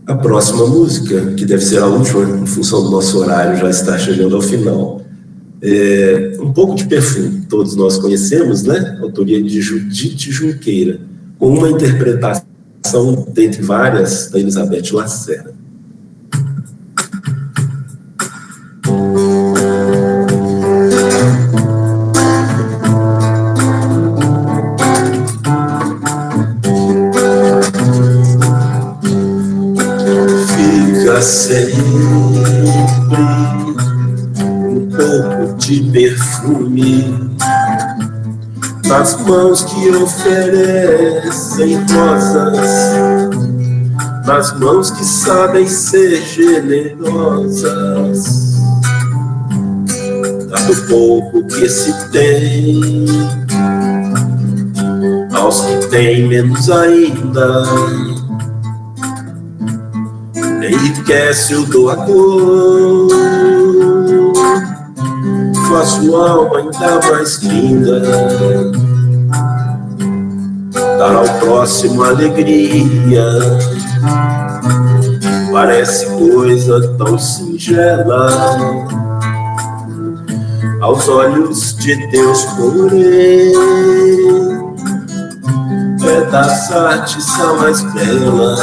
A próxima música, que deve ser a última, em função do nosso horário já está chegando ao final, é Um Pouco de Perfume, todos nós conhecemos, né? Autoria de Judite Junqueira, com uma interpretação, dentre várias, da Elizabeth Lacerda. Sempre um pouco de perfume nas mãos que oferecem rosas, nas mãos que sabem ser generosas, dando pouco que se tem aos que têm menos ainda. Enriquece o doador, faz sua alma ainda mais linda, dar ao próximo alegria, parece coisa tão singela, aos olhos de Deus, porém, é das artes a mais bela.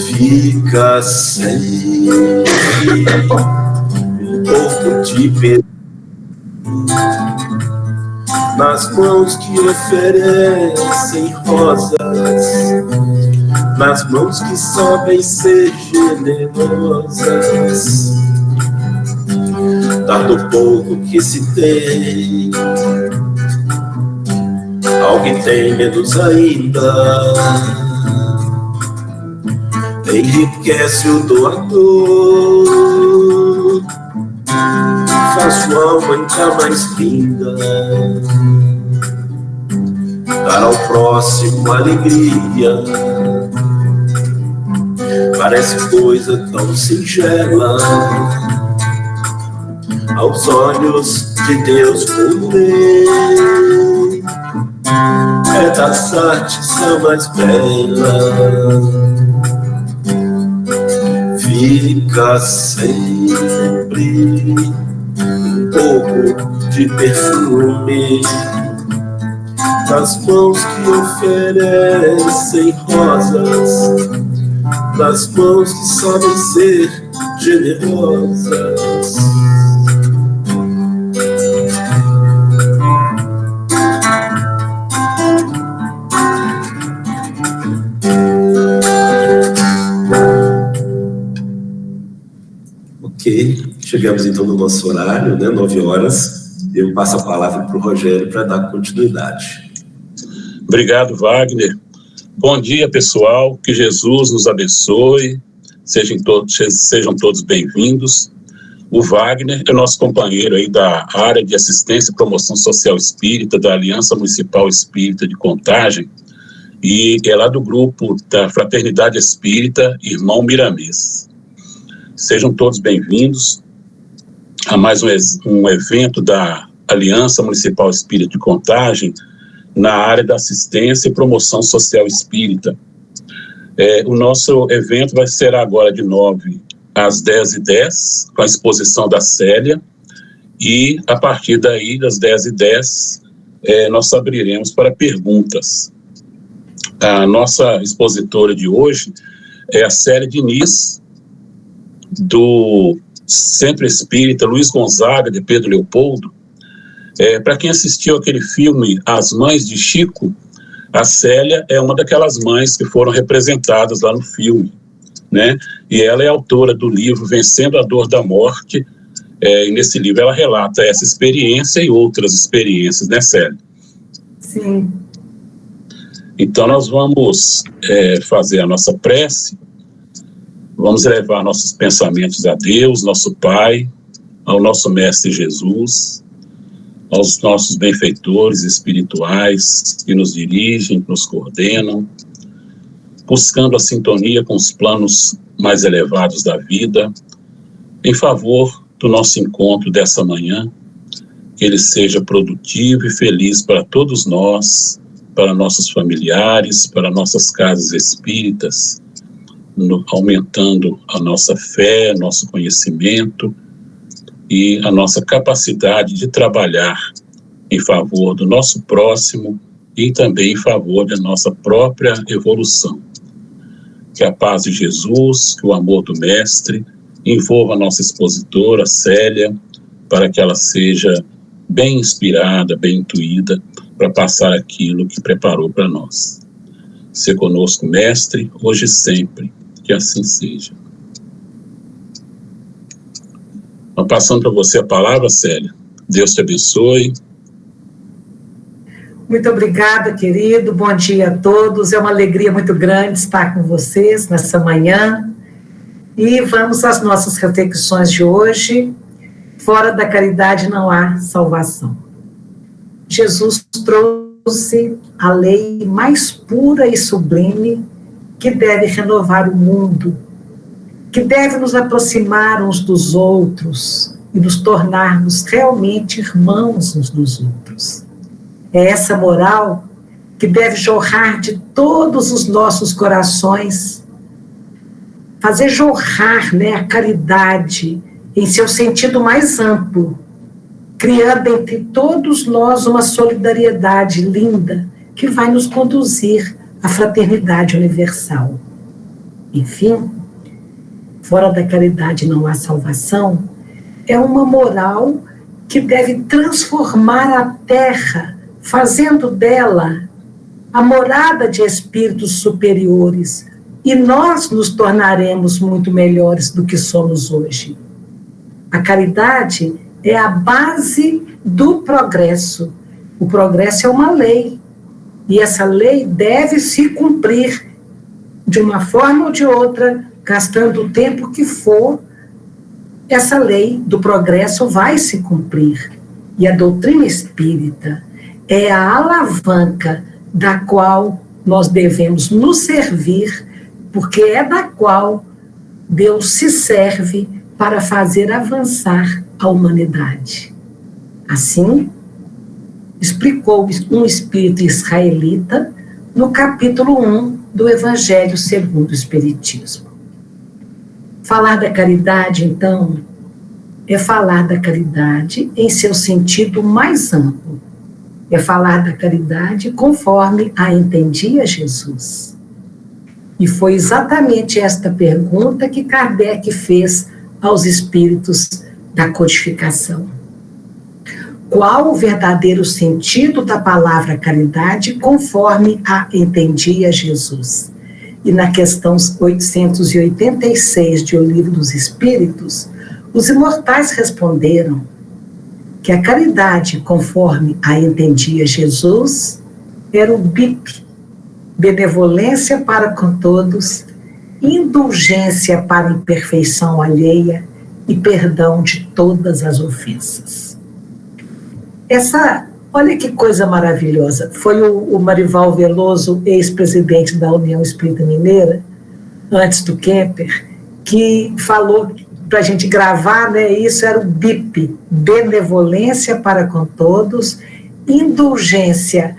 Fica sempre um pouco de perfume nas mãos que oferecem rosas, nas mãos que sabem ser generosas, dando pouco que se tem ao que tem menos ainda. Enriquece o doador, faz sua alma ainda mais linda, dar ao próximo alegria, parece coisa tão singela, aos olhos de Deus, porém, é das artes a mais bela. Fica sempre um pouco de perfume nas mãos que oferecem rosas, nas mãos que sabem ser generosas. Chegamos então no nosso horário, né, 9 horas. Eu passo a palavra para o Rogério para dar continuidade. Obrigado, Wagner. Bom dia, pessoal. Que Jesus nos abençoe. Sejam todos bem-vindos. O Wagner é nosso companheiro aí da área de assistência e promoção social espírita da Aliança Municipal Espírita de Contagem e é lá do grupo da Fraternidade Espírita Irmão Miramês. Sejam todos bem-vindos a mais um evento da Aliança Municipal Espírita de Contagem na área da assistência e promoção social espírita. O nosso evento vai ser agora de 9 às 10h10, com a exposição da Célia, e a partir daí, das 10h10, nós abriremos para perguntas. A nossa expositora de hoje é a Célia Diniz, do Centro Espírita Luiz Gonzaga, de Pedro Leopoldo. Para quem assistiu aquele filme As Mães de Chico, a Célia é uma daquelas mães que foram representadas lá no filme, né? E ela é autora do livro Vencendo a Dor da Morte, e nesse livro ela relata essa experiência e outras experiências, né, Célia? Sim. Então nós vamos fazer a nossa prece, vamos levar nossos pensamentos a Deus, nosso Pai, ao nosso Mestre Jesus, aos nossos benfeitores espirituais que nos dirigem, que nos coordenam, buscando a sintonia com os planos mais elevados da vida, em favor do nosso encontro dessa manhã, que ele seja produtivo e feliz para todos nós, para nossos familiares, para nossas casas espíritas, aumentando a nossa fé, nosso conhecimento e a nossa capacidade de trabalhar em favor do nosso próximo e também em favor da nossa própria evolução. Que a paz de Jesus, que o amor do Mestre envolva a nossa expositora, Célia, para que ela seja bem inspirada, bem intuída, para passar aquilo que preparou para nós. Se conosco, Mestre, hoje e sempre, que assim seja. Então, passando para você a palavra, Célia. Deus te abençoe. Muito obrigada, querido. Bom dia a todos. É uma alegria muito grande estar com vocês nessa manhã. E vamos às nossas reflexões de hoje. Fora da caridade não há salvação. Jesus trouxe a lei mais pura e sublime que deve renovar o mundo, que deve nos aproximar uns dos outros e nos tornarmos realmente irmãos uns dos outros. É essa moral que deve jorrar de todos os nossos corações, fazer jorrar, a caridade em seu sentido mais amplo, criando entre todos nós uma solidariedade linda que vai nos conduzir à fraternidade universal. Enfim, fora da caridade não há salvação, é uma moral que deve transformar a terra, fazendo dela a morada de espíritos superiores, e nós nos tornaremos muito melhores do que somos hoje. A caridade é a base do progresso. O progresso é uma lei, e essa lei deve se cumprir de uma forma ou de outra, gastando o tempo que for, essa lei do progresso vai se cumprir. E a doutrina espírita é a alavanca da qual nós devemos nos servir, porque é da qual Deus se serve para fazer avançar a humanidade. Assim, explicou um espírito israelita no capítulo 1 do Evangelho segundo o Espiritismo. Falar da caridade, então, é falar da caridade em seu sentido mais amplo. É falar da caridade conforme a entendia Jesus. E foi exatamente esta pergunta que Kardec fez aos espíritos da codificação. Qual o verdadeiro sentido da palavra caridade conforme a entendia Jesus? E na questão 886 de O Livro dos Espíritos, os imortais responderam que a caridade conforme a entendia Jesus era o BIP, benevolência para com todos, indulgência para a imperfeição alheia e perdão de todas as ofensas. Olha que coisa maravilhosa, foi o Marival Veloso, ex-presidente da União Espírita Mineira, antes do Kemper, que falou para a gente gravar, isso era o BIP, benevolência para com todos, indulgência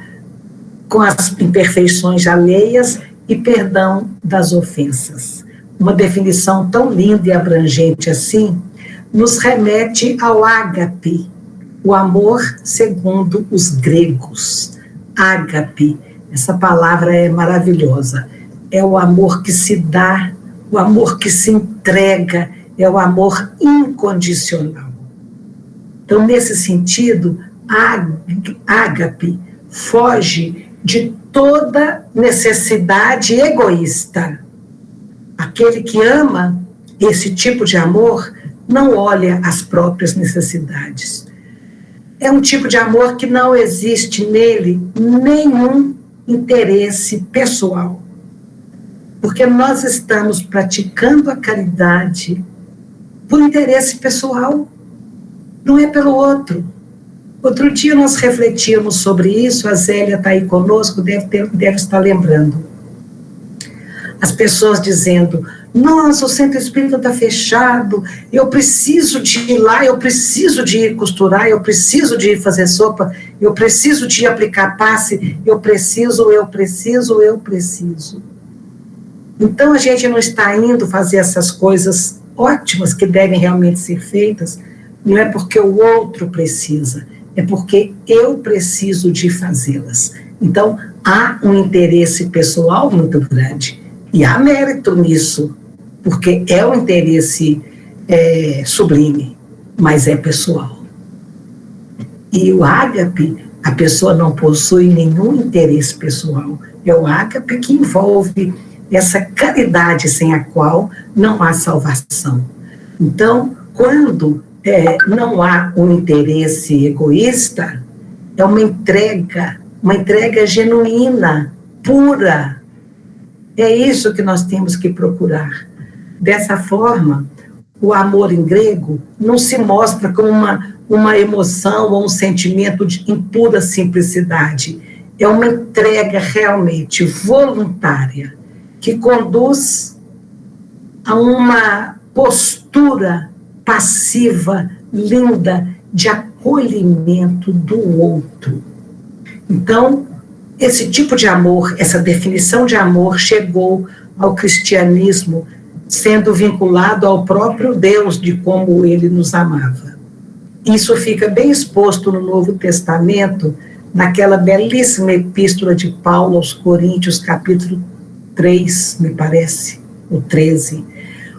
com as imperfeições alheias e perdão das ofensas. Uma definição tão linda e abrangente assim, nos remete ao ágape, o amor segundo os gregos. Ágape, essa palavra é maravilhosa, é o amor que se dá, o amor que se entrega, é o amor incondicional. Então, nesse sentido, ágape foge de toda necessidade egoísta. Aquele que ama esse tipo de amor não olha as próprias necessidades. É um tipo de amor que não existe nele nenhum interesse pessoal. Porque nós estamos praticando a caridade por interesse pessoal, não é pelo outro. Outro dia nós refletíamos sobre isso, a Zélia está aí conosco, deve estar lembrando. As pessoas dizendo, Nossa, o centro espírita está fechado, eu preciso de ir lá, eu preciso de ir costurar, eu preciso de ir fazer sopa, eu preciso de ir aplicar passe, eu preciso. Então a gente não está indo fazer essas coisas ótimas que devem realmente ser feitas, não é porque o outro precisa, é porque eu preciso de fazê-las. Então há um interesse pessoal muito grande, e há mérito nisso, porque é um interesse sublime, mas é pessoal. E o ágape, a pessoa não possui nenhum interesse pessoal, é o ágape que envolve essa caridade sem a qual não há salvação. Então, quando não há um interesse egoísta, é uma entrega genuína, pura. É isso que nós temos que procurar. Dessa forma, o amor em grego não se mostra como uma emoção ou um sentimento em pura simplicidade. É uma entrega realmente voluntária, que conduz a uma postura passiva, linda, de acolhimento do outro. Então, esse tipo de amor, essa definição de amor chegou ao cristianismo sendo vinculado ao próprio Deus, de como ele nos amava. Isso fica bem exposto no Novo Testamento, naquela belíssima epístola de Paulo aos Coríntios, capítulo 3, me parece, o 13,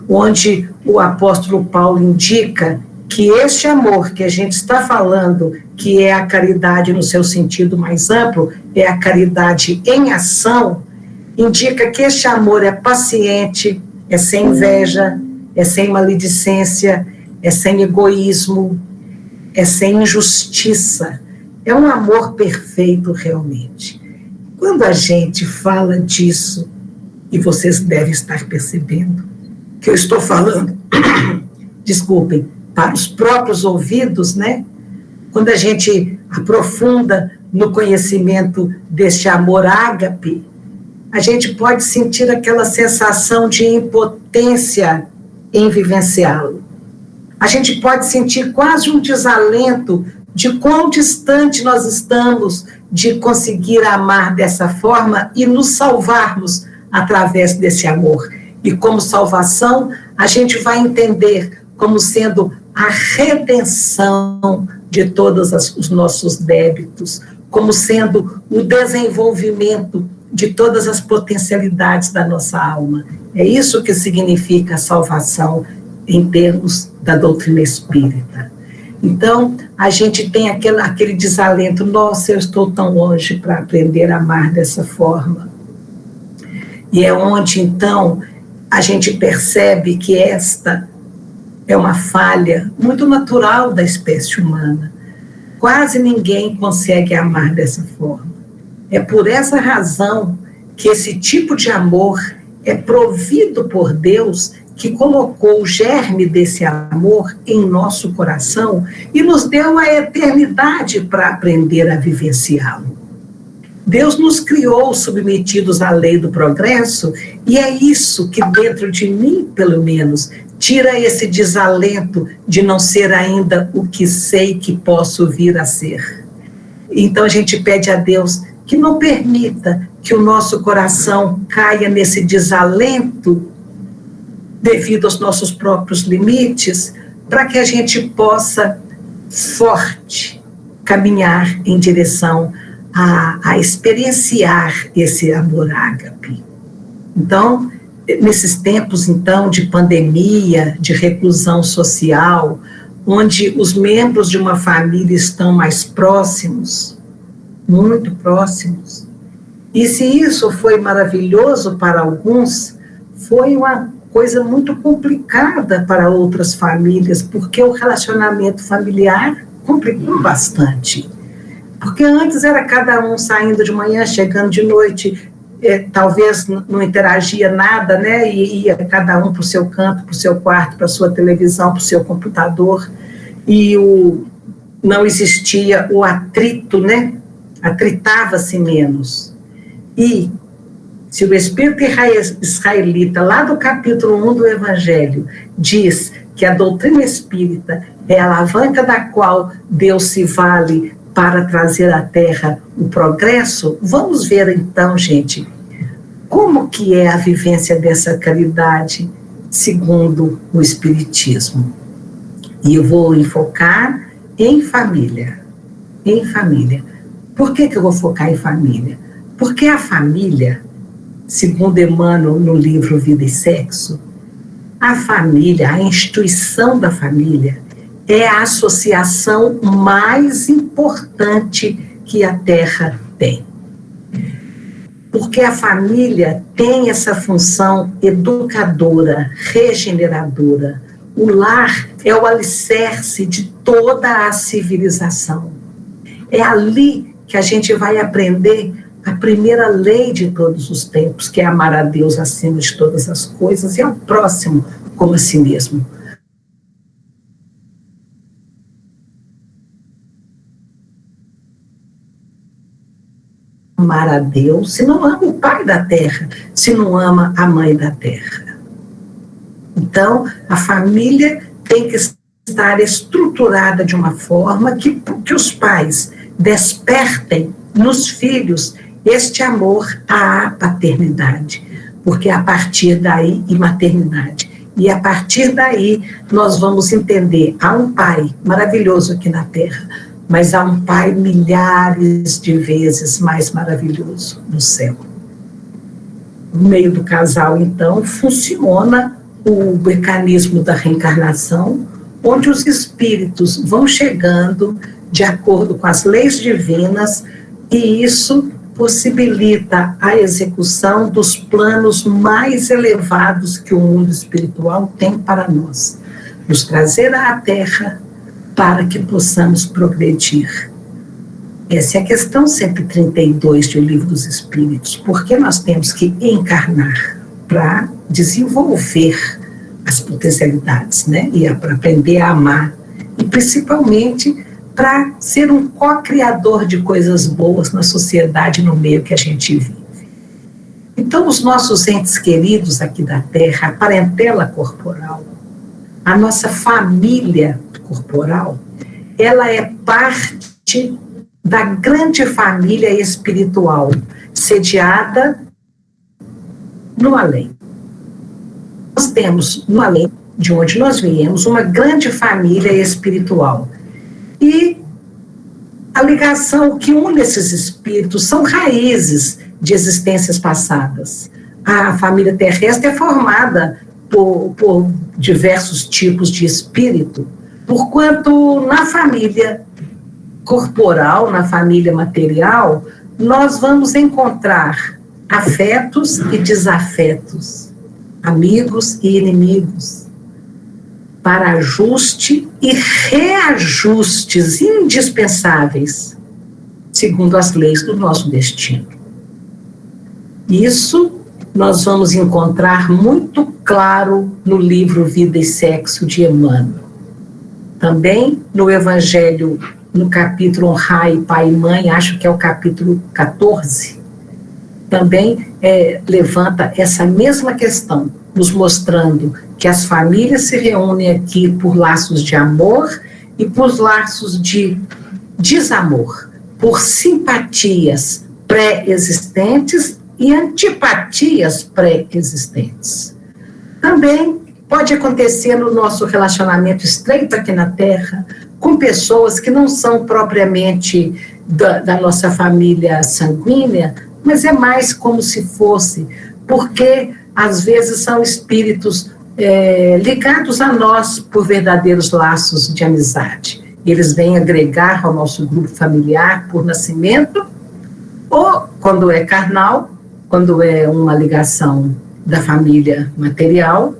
onde o apóstolo Paulo indica que este amor que a gente está falando, que é a caridade no seu sentido mais amplo, é a caridade em ação, indica que este amor é paciente, é sem inveja, é sem maledicência, é sem egoísmo, é sem injustiça. É um amor perfeito realmente. Quando a gente fala disso, e vocês devem estar percebendo que eu estou falando, desculpem, para os próprios ouvidos, né? Quando a gente aprofunda no conhecimento deste amor ágape, a gente pode sentir aquela sensação de impotência em vivenciá-lo. A gente pode sentir quase um desalento de quão distante nós estamos de conseguir amar dessa forma e nos salvarmos através desse amor. E como salvação, a gente vai entender como sendo a redenção de todos os nossos débitos, como sendo o desenvolvimento de todas as potencialidades da nossa alma. É isso que significa a salvação em termos da doutrina espírita. Então, a gente tem aquele desalento, nossa, eu estou tão longe para aprender a amar dessa forma. E é onde, então, a gente percebe que esta é uma falha muito natural da espécie humana. Quase ninguém consegue amar dessa forma. É por essa razão que esse tipo de amor é provido por Deus, que colocou o germe desse amor em nosso coração e nos deu a eternidade para aprender a vivenciá-lo. Deus nos criou submetidos à lei do progresso, e é isso que dentro de mim, pelo menos, tira esse desalento de não ser ainda o que sei que posso vir a ser. Então a gente pede a Deus que não permita que o nosso coração caia nesse desalento devido aos nossos próprios limites, para que a gente possa, forte, caminhar em direção a experienciar esse amor ágape. Então, nesses tempos, então, de pandemia, de reclusão social, onde os membros de uma família estão mais próximos, muito próximos, e se isso foi maravilhoso para alguns, foi uma coisa muito complicada para outras famílias, porque o relacionamento familiar complicou bastante. Porque antes era cada um saindo de manhã, chegando de noite, talvez não interagia nada, né? E ia cada um para o seu canto, para o seu quarto, para a sua televisão, para o seu computador, e não existia o atrito, né? Atritava-se menos. E Se o espírito israelita, lá do capítulo 1 do Evangelho, diz que a doutrina espírita é a alavanca da qual Deus se vale para trazer à Terra o progresso, vamos ver então, gente, como que é a vivência dessa caridade segundo o Espiritismo. E eu vou enfocar em família. Em família. Por que eu vou focar em família? Porque a família, segundo Emmanuel no livro Vida e Sexo, a família, a instituição da família, é a associação mais importante que a Terra tem. Porque a família tem essa função educadora, regeneradora. O lar é o alicerce de toda a civilização. É ali que a gente vai aprender a primeira lei de todos os tempos, que é amar a Deus acima de todas as coisas e ao próximo como a si mesmo. Amar a Deus se não ama o pai da terra, se não ama a mãe da terra. Então, a família tem que estar estruturada de uma forma que os pais despertem nos filhos este amor à paternidade, porque a partir daí, e maternidade, e a partir daí nós vamos entender, há um pai maravilhoso aqui na Terra, mas há um pai milhares de vezes mais maravilhoso no céu. No meio do casal, então, funciona o mecanismo da reencarnação, onde os espíritos vão chegando de acordo com as leis divinas, e isso possibilita a execução dos planos mais elevados que o mundo espiritual tem para nós, nos trazer à Terra para que possamos progredir. Essa é a questão 132 do Livro dos Espíritos, porque nós temos que encarnar para desenvolver as potencialidades, né? E para aprender a amar, e principalmente para ser um co-criador de coisas boas na sociedade, no meio que a gente vive. Então, os nossos entes queridos aqui da Terra, a parentela corporal, a nossa família corporal, ela é parte da grande família espiritual, sediada no além. Nós temos no além, de onde nós viemos, uma grande família espiritual. E a ligação que une esses espíritos são raízes de existências passadas. A família terrestre é formada por diversos tipos de espírito, porquanto na família corporal, na família material, nós vamos encontrar afetos e desafetos, amigos e inimigos, para ajuste e reajustes indispensáveis, segundo as leis do nosso destino. Isso nós vamos encontrar muito claro no livro Vida e Sexo de Emmanuel. Também no Evangelho, no capítulo Honrai Pai e Mãe, acho que é o capítulo 14, também levanta essa mesma questão, nos mostrando que as famílias se reúnem aqui por laços de amor e por laços de desamor, por simpatias pré-existentes e antipatias pré-existentes. Também pode acontecer no nosso relacionamento estreito aqui na Terra, com pessoas que não são propriamente da nossa família sanguínea, mas é mais como se fosse, porque às vezes são espíritos ligados a nós por verdadeiros laços de amizade. Eles vêm agregar ao nosso grupo familiar por nascimento, ou quando é carnal, quando é uma ligação da família material,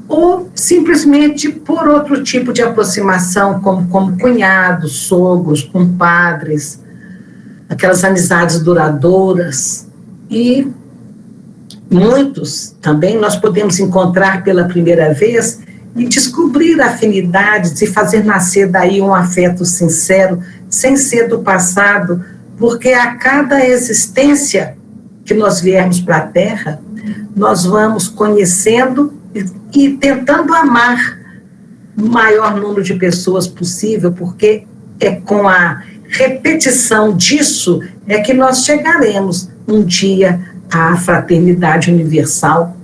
ou simplesmente por outro tipo de aproximação, como cunhados, sogros, compadres, aquelas amizades duradouras. E muitos também nós podemos encontrar pela primeira vez e descobrir afinidades e fazer nascer daí um afeto sincero, sem ser do passado, porque a cada existência que nós viermos para a Terra, nós vamos conhecendo e tentando amar o maior número de pessoas possível, porque é com a repetição disso é que nós chegaremos um dia à fraternidade universal,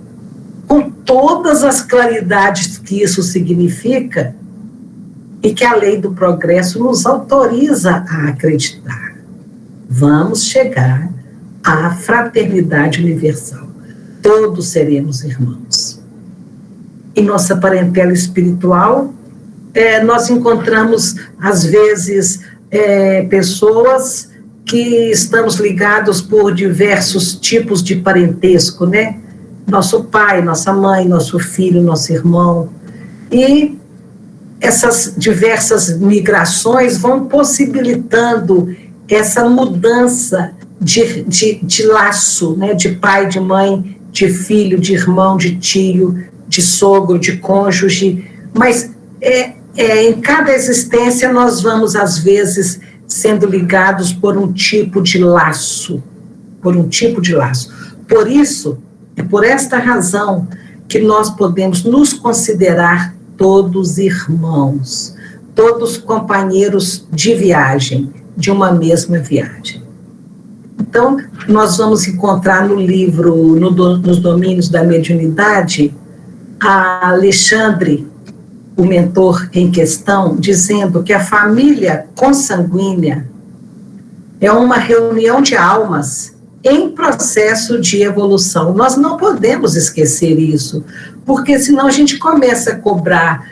com todas as claridades que isso significa e que a lei do progresso nos autoriza a acreditar. Vamos chegar à fraternidade universal. Todos seremos irmãos. Em nossa parentela espiritual, nós encontramos, às vezes, pessoas que estamos ligados por diversos tipos de parentesco, né? Nosso pai, nossa mãe, nosso filho, nosso irmão. E essas diversas migrações vão possibilitando essa mudança de laço, né? De pai, de mãe, de filho, de irmão, de tio, de sogro, de cônjuge. Mas em cada existência nós vamos, às vezes, sendo ligados por um tipo de laço. Por um tipo de laço. Por isso, é por esta razão que nós podemos nos considerar todos irmãos, todos companheiros de viagem, de uma mesma viagem. Então, nós vamos encontrar no livro, nos domínios da mediunidade, a Alexandre, o mentor em questão, dizendo que a família consanguínea é uma reunião de almas em processo de evolução. Nós não podemos esquecer isso, porque senão a gente começa a cobrar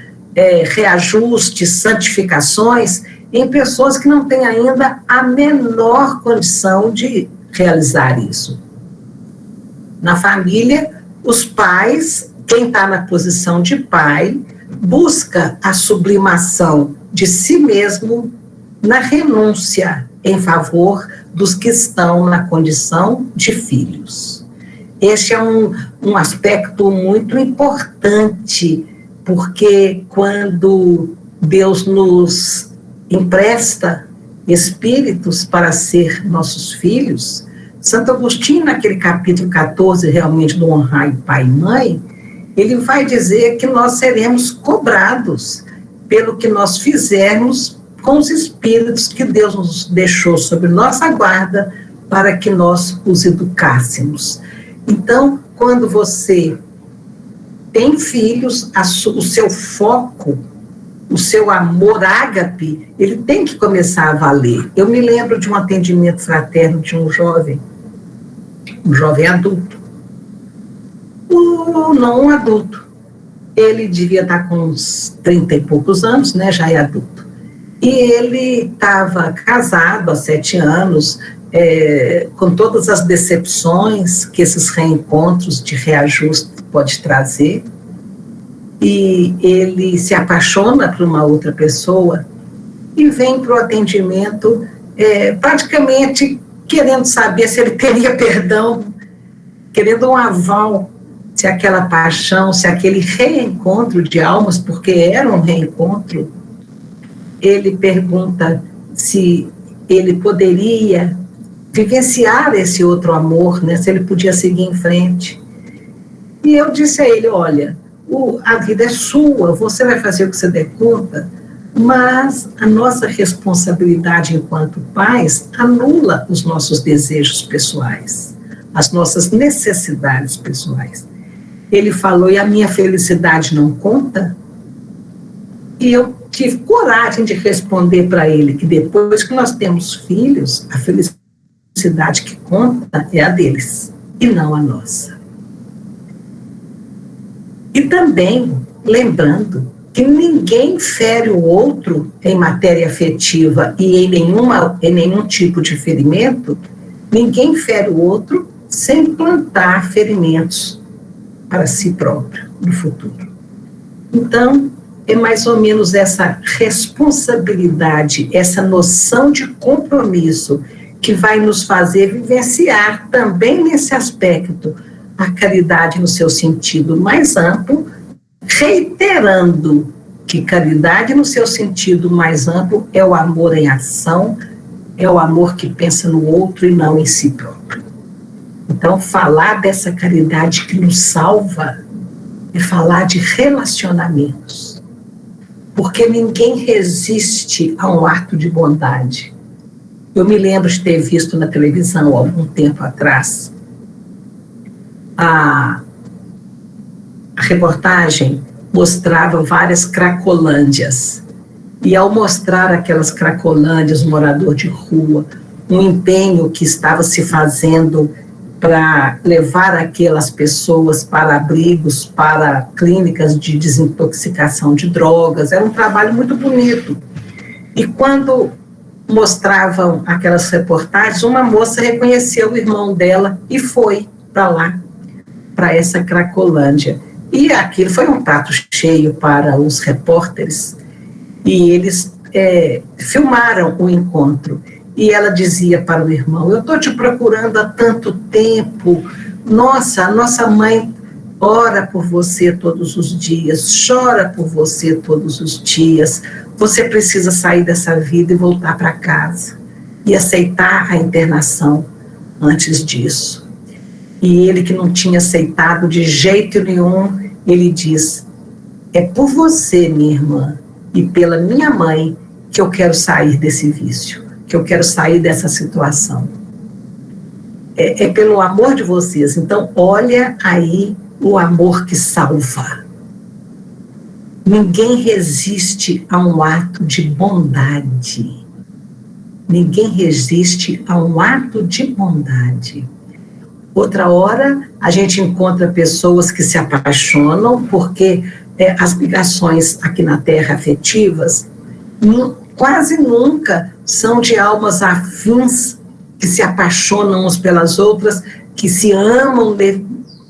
reajustes, santificações em pessoas que não têm ainda a menor condição de realizar isso. Na família, os pais, quem está na posição de pai, busca a sublimação de si mesmo na renúncia em favor dos que estão na condição de filhos. Este é um aspecto muito importante, porque quando Deus nos empresta espíritos para ser nossos filhos, Santo Agostinho, naquele capítulo 14, realmente, do Honrai Pai e Mãe, ele vai dizer que nós seremos cobrados pelo que nós fizermos com os espíritos que Deus nos deixou sob nossa guarda para que nós os educássemos. Então, quando você tem filhos, o seu foco, o seu amor ágape, ele tem que começar a valer. Eu me lembro de um atendimento fraterno de um jovem adulto, não um adulto, ele devia estar com uns 30 e poucos anos, né, já é adulto, e ele estava casado há 7 anos, com todas as decepções que esses reencontros de reajuste pode trazer, e ele se apaixona por uma outra pessoa e vem para o atendimento praticamente querendo saber se ele teria perdão, querendo um aval, se aquela paixão, se aquele reencontro de almas, porque era um reencontro, ele pergunta se ele poderia vivenciar esse outro amor, né, se ele podia seguir em frente. E eu disse a ele, olha, a vida é sua, você vai fazer o que você der conta, mas a nossa responsabilidade enquanto pais anula os nossos desejos pessoais, as nossas necessidades pessoais. Ele falou, e a minha felicidade não conta? E eu tive coragem de responder para ele que depois que nós temos filhos, a felicidade que conta é a deles, e não a nossa. E também, lembrando que ninguém fere o outro em matéria afetiva e em nenhum tipo de ferimento, ninguém fere o outro sem plantar ferimentos para si próprio no futuro. Então, é mais ou menos essa responsabilidade, essa noção de compromisso que vai nos fazer vivenciar também nesse aspecto a caridade no seu sentido mais amplo, reiterando que caridade no seu sentido mais amplo é o amor em ação, é o amor que pensa no outro e não em si próprio. Então, falar dessa caridade que nos salva é falar de relacionamentos. Porque ninguém resiste a um ato de bondade. Eu me lembro de ter visto na televisão, há algum tempo atrás, a reportagem mostrava várias cracolândias. E ao mostrar aquelas cracolândias, morador de rua, um empenho que estava se fazendo para levar aquelas pessoas para abrigos, para clínicas de desintoxicação de drogas, era um trabalho muito bonito. E quando mostravam aquelas reportagens, uma moça reconheceu o irmão dela e foi para lá, para essa Cracolândia. E aquilo foi um prato cheio para os repórteres, e eles filmaram o encontro. E ela dizia para o irmão: eu estou te procurando há tanto tempo, nossa, a nossa mãe ora por você todos os dias, chora por você todos os dias, você precisa sair dessa vida e voltar para casa, e aceitar a internação antes disso. E ele, que não tinha aceitado de jeito nenhum, ele diz: é por você, minha irmã, e pela minha mãe, que eu quero sair desse vício, que eu quero sair dessa situação. É pelo amor de vocês. Então, olha aí o amor que salva. Ninguém resiste a um ato de bondade. Ninguém resiste a um ato de bondade. Outra hora, a gente encontra pessoas que se apaixonam, porque as ligações aqui na Terra afetivas quase nunca são de almas afins que se apaixonam uns pelas outras, que se amam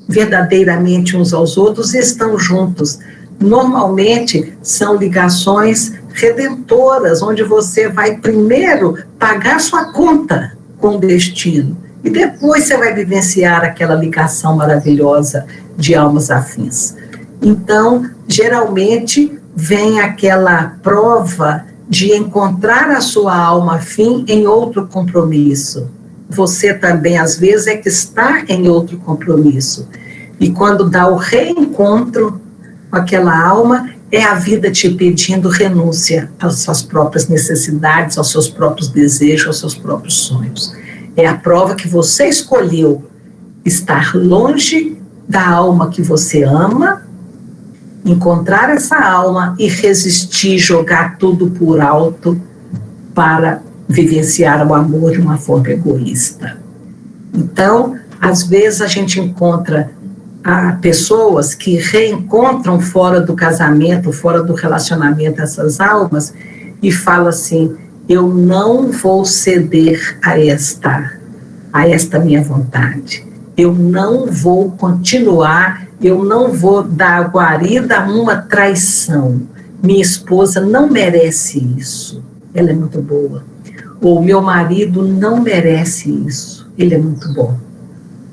verdadeiramente uns aos outros e estão juntos. Normalmente são ligações redentoras, onde você vai primeiro pagar sua conta com o destino e depois você vai vivenciar aquela ligação maravilhosa de almas afins. Então, geralmente, vem aquela prova de encontrar a sua alma afim em outro compromisso. Você também, às vezes, é que está em outro compromisso. E quando dá o reencontro com aquela alma, é a vida te pedindo renúncia às suas próprias necessidades, aos seus próprios desejos, aos seus próprios sonhos. É a prova que você escolheu estar longe da alma que você ama, encontrar essa alma e resistir, jogar tudo por alto para vivenciar o amor de uma forma egoísta. Então, às vezes a gente encontra pessoas que reencontram fora do casamento, fora do relacionamento essas almas e falam assim: eu não vou ceder a esta minha vontade, eu não vou continuar, eu não vou dar guarida a uma traição, minha esposa não merece isso, ela é muito boa, ou meu marido não merece isso, ele é muito bom.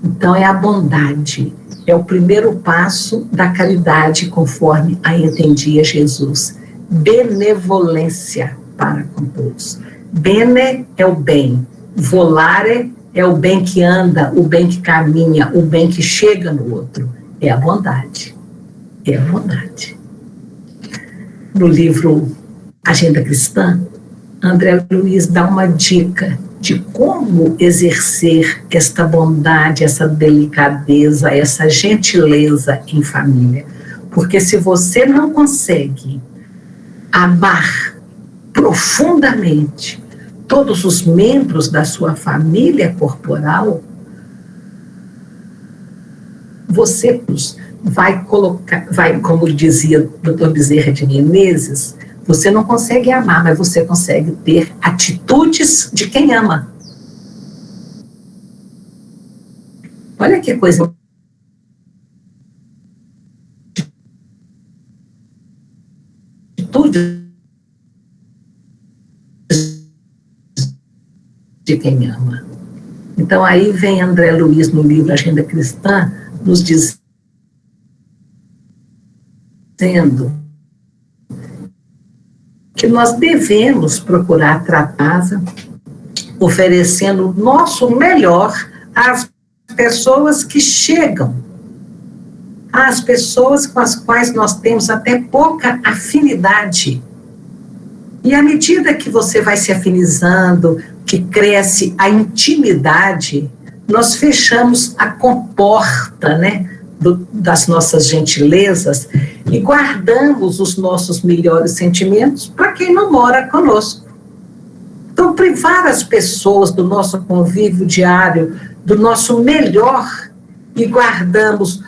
Então é a bondade, é o primeiro passo da caridade, conforme a entendia Jesus. Benevolência para com todos. Bene é o bem, volare é o bem que anda, o bem que caminha, o bem que chega no outro. É a bondade. É a bondade. No livro Agenda Cristã, André Luiz dá uma dica de como exercer esta bondade, essa delicadeza, essa gentileza em família. Porque se você não consegue amar profundamente todos os membros da sua família corporal, você vai colocar, como dizia o Dr. Bezerra de Menezes, você não consegue amar, mas você consegue ter atitudes de quem ama. Olha que coisa. Atitudes de quem ama. Então aí vem André Luiz no livro Agenda Cristã, nos dizendo que nós devemos procurar tratá-la, oferecendo o nosso melhor às pessoas que chegam, às pessoas com as quais nós temos até pouca afinidade. E à medida que você vai se afinizando, que cresce a intimidade, nós fechamos a comporta, né, das nossas gentilezas e guardamos os nossos melhores sentimentos para quem não mora conosco. Então, privar as pessoas do nosso convívio diário, do nosso melhor, e guardamos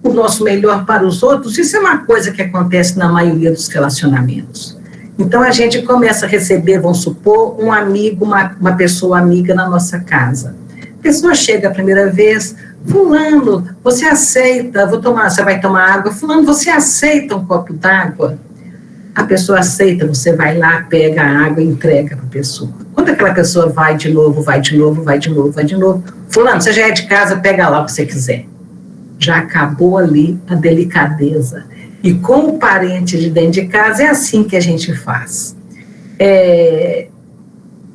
o nosso melhor para os outros, isso é uma coisa que acontece na maioria dos relacionamentos. Então, a gente começa a receber, vamos supor, um amigo, uma pessoa amiga na nossa casa. A pessoa chega a primeira vez, fulano, você aceita, você vai tomar água, fulano, você aceita um copo d'água? A pessoa aceita, você vai lá, pega a água e entrega para a pessoa. Quando aquela pessoa vai de novo, fulano, você já é de casa, pega lá o que você quiser. Já acabou ali a delicadeza. E com o parente de dentro de casa, é assim que a gente faz.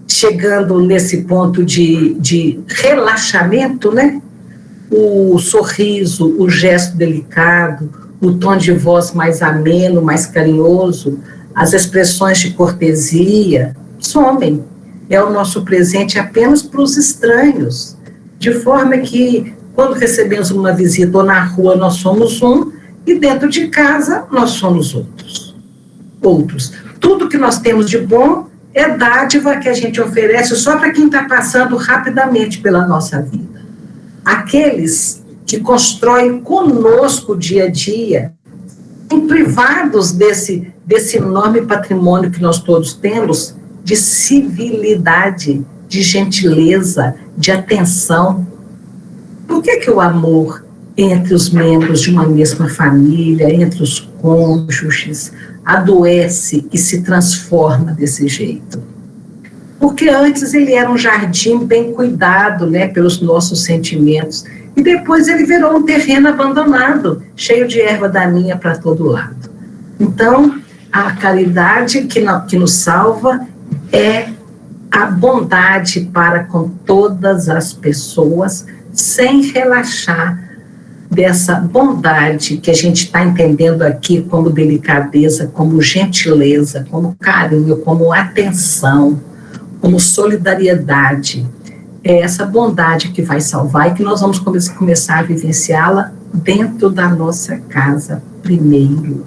Chegando nesse ponto de relaxamento, né? O sorriso, o gesto delicado, o tom de voz mais ameno, mais carinhoso, as expressões de cortesia, somem. É o nosso presente apenas para os estranhos, de forma que, quando recebemos uma visita ou na rua, nós somos um, e dentro de casa, nós somos outros. Tudo que nós temos de bom é dádiva que a gente oferece só para quem está passando rapidamente pela nossa vida. Aqueles que constroem conosco o dia a dia, privados desse enorme patrimônio que nós todos temos, de civilidade, de gentileza, de atenção. Por que o amor entre os membros de uma mesma família, entre os cônjuges, adoece e se transforma desse jeito? Porque antes ele era um jardim bem cuidado, né, pelos nossos sentimentos, e depois ele virou um terreno abandonado, cheio de erva daninha para todo lado. Então, a caridade que nos salva é a bondade para com todas as pessoas, sem relaxar dessa bondade que a gente está entendendo aqui como delicadeza, como gentileza, como carinho, como atenção, como solidariedade. É essa bondade que vai salvar e que nós vamos começar a vivenciá-la dentro da nossa casa primeiro.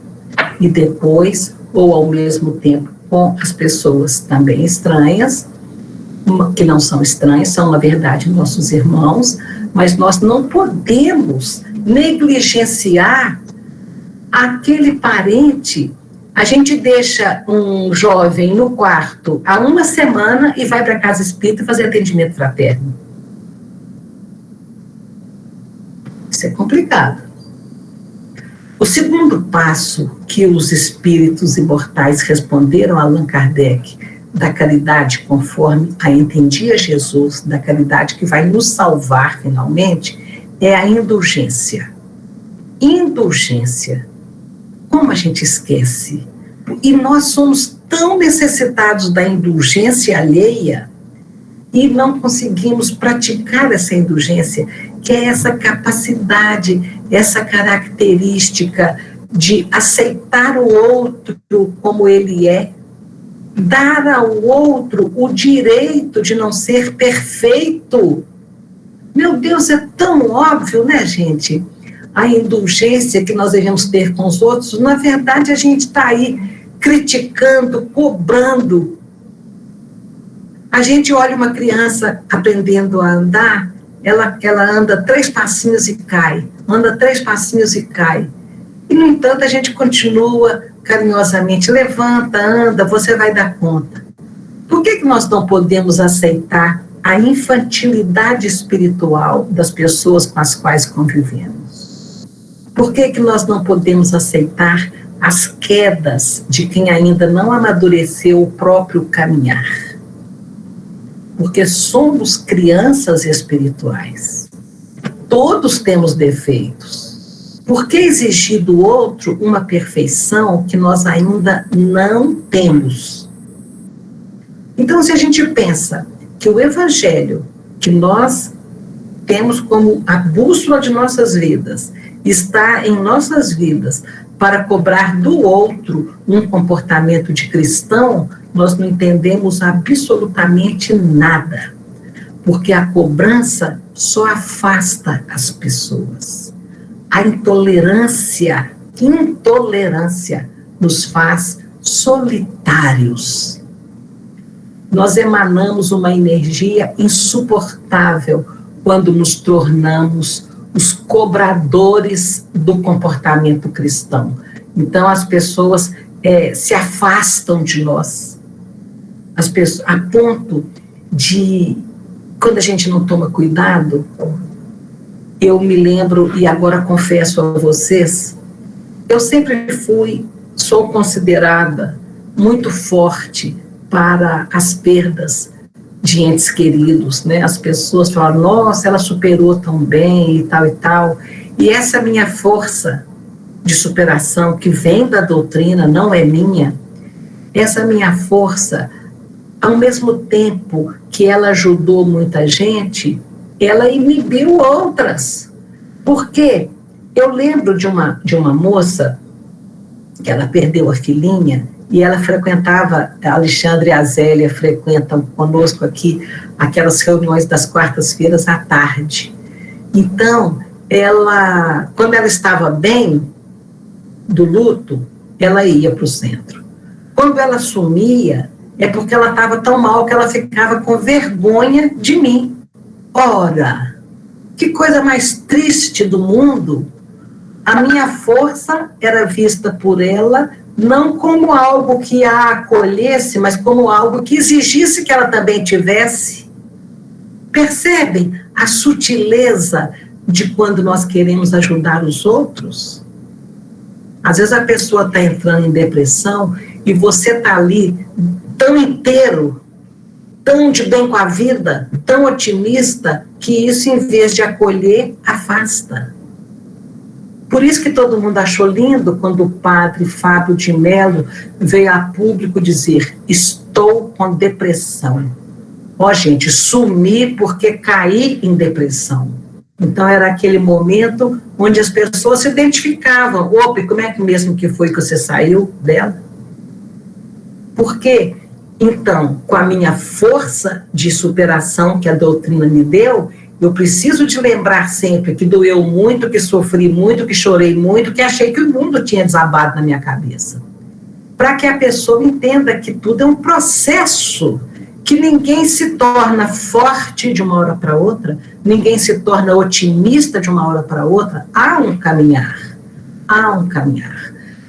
E depois, ou ao mesmo tempo, com as pessoas também estranhas, que não são estranhas, são, na verdade, nossos irmãos, mas nós não podemos negligenciar aquele parente. A gente deixa um jovem no quarto há uma semana e vai para a casa espírita fazer atendimento fraterno. Isso é complicado. O segundo passo que os espíritos imortais responderam a Allan Kardec, da caridade conforme a entendia Jesus, da caridade que vai nos salvar finalmente, é a indulgência. Indulgência. Como a gente esquece? E nós somos tão necessitados da indulgência alheia e não conseguimos praticar essa indulgência, que é essa capacidade, essa característica de aceitar o outro como ele é, dar ao outro o direito de não ser perfeito. Meu Deus, é tão óbvio, né, gente? A indulgência que nós devemos ter com os outros, na verdade, a gente está aí criticando, cobrando. A gente olha uma criança aprendendo a andar, ela anda 3 passinhos e cai, anda 3 passinhos e cai. E, no entanto, a gente continua carinhosamente, levanta, anda, você vai dar conta. Por que nós não podemos aceitar a infantilidade espiritual das pessoas com as quais convivemos? Por que nós não podemos aceitar as quedas de quem ainda não amadureceu o próprio caminhar? Porque somos crianças espirituais. Todos temos defeitos. Por que exigir do outro uma perfeição que nós ainda não temos? Então, se a gente pensa que o Evangelho que nós temos como a bússola de nossas vidas, está em nossas vidas para cobrar do outro um comportamento de cristão, nós não entendemos absolutamente nada, porque a cobrança só afasta as pessoas. A intolerância nos faz solitários. Nós emanamos uma energia insuportável quando nos tornamos os cobradores do comportamento cristão. Então, as pessoas se afastam de nós, as pessoas, a ponto de, quando a gente não toma cuidado, eu me lembro, e agora confesso a vocês, eu sempre sou considerada muito forte para as perdas de entes queridos, né? As pessoas falam, nossa, ela superou tão bem e tal e tal. E essa minha força de superação, que vem da doutrina, não é minha, essa minha força, ao mesmo tempo que ela ajudou muita gente, ela inibiu outras. Por quê? Eu lembro de uma moça que ela perdeu a filhinha, e ela frequentava, a Alexandre e a Zélia frequentam conosco aqui, aquelas reuniões das quartas-feiras à tarde. Então, quando ela estava bem do luto, ela ia para o centro. Quando ela sumia, é porque ela estava tão mal que ela ficava com vergonha de mim. Ora, que coisa mais triste do mundo! A minha força era vista por ela não como algo que a acolhesse, mas como algo que exigisse que ela também tivesse. Percebem a sutileza de quando nós queremos ajudar os outros? Às vezes a pessoa está entrando em depressão e você está ali tão inteiro, tão de bem com a vida, tão otimista, que isso, em vez de acolher, afasta. Por isso que todo mundo achou lindo quando o padre Fábio de Mello veio a público dizer, estou com depressão. Ó, gente, sumi porque caí em depressão. Então era aquele momento onde as pessoas se identificavam. Opa, como é que mesmo que foi que você saiu dela? Porque, então, com a minha força de superação que a doutrina me deu, eu preciso de lembrar sempre que doeu muito, que sofri muito, que chorei muito, que achei que o mundo tinha desabado na minha cabeça. Para que a pessoa entenda que tudo é um processo, que ninguém se torna forte de uma hora para outra, ninguém se torna otimista de uma hora para outra, há um caminhar.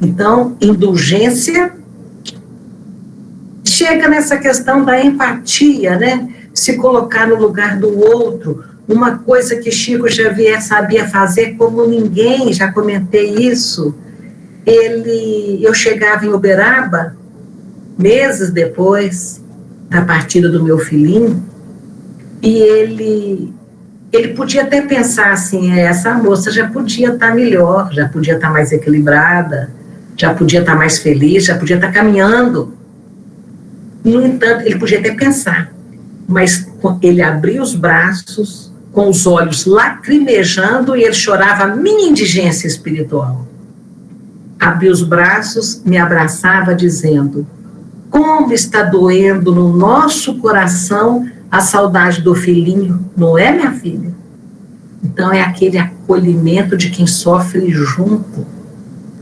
Então, indulgência chega nessa questão da empatia, né? Se colocar no lugar do outro, uma coisa que Chico Xavier sabia fazer como ninguém, já comentei isso. Eu chegava em Uberaba, meses depois da partida do meu filhinho, e ele podia até pensar assim, essa moça já podia estar melhor, já podia estar mais equilibrada, já podia estar mais feliz, já podia estar caminhando. No entanto, ele podia até pensar, mas ele abria os braços, com os olhos lacrimejando, e ele chorava a minha indigência espiritual. Abria os braços, me abraçava, dizendo, como está doendo no nosso coração a saudade do filhinho, não é, minha filha? Então é aquele acolhimento de quem sofre junto,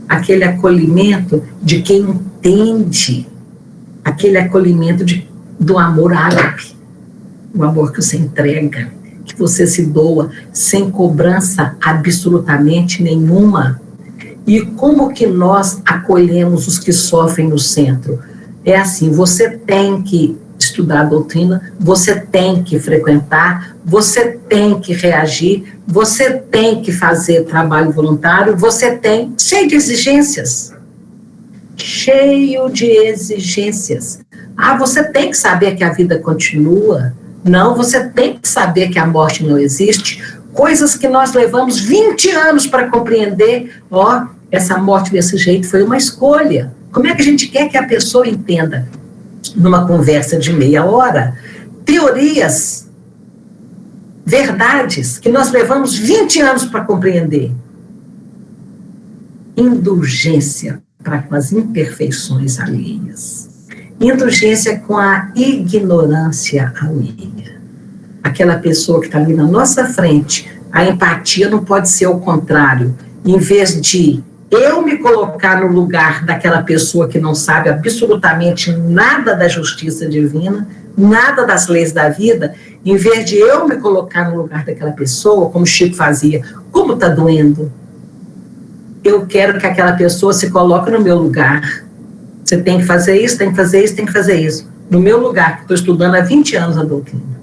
aquele acolhimento de quem entende, aquele acolhimento do amor ágape, o amor que você entrega, que você se doa sem cobrança absolutamente nenhuma. E como que nós acolhemos os que sofrem no centro? É assim, você tem que estudar a doutrina, você tem que frequentar, você tem que reagir, você tem que fazer trabalho voluntário, você tem, cheio de exigências. Você tem que saber que a vida continua. Não, você tem que saber que a morte não existe. Coisas que nós levamos 20 anos para compreender. Essa morte desse jeito foi uma escolha. Como é que a gente quer que a pessoa entenda? Numa conversa de meia hora, teorias verdades que nós levamos 20 anos para compreender. Indulgência para com as imperfeições alheias. Indulgência com a ignorância alheia. Aquela pessoa que está ali na nossa frente, a empatia não pode ser o contrário. Em vez de eu me colocar no lugar daquela pessoa que não sabe absolutamente nada da justiça divina, nada das leis da vida, em vez de eu me colocar no lugar daquela pessoa, como Chico fazia, como está doendo? Eu quero que aquela pessoa se coloque no meu lugar. Você tem que fazer isso, tem que fazer isso, tem que fazer isso. No meu lugar, que estou estudando há 20 anos a doutrina.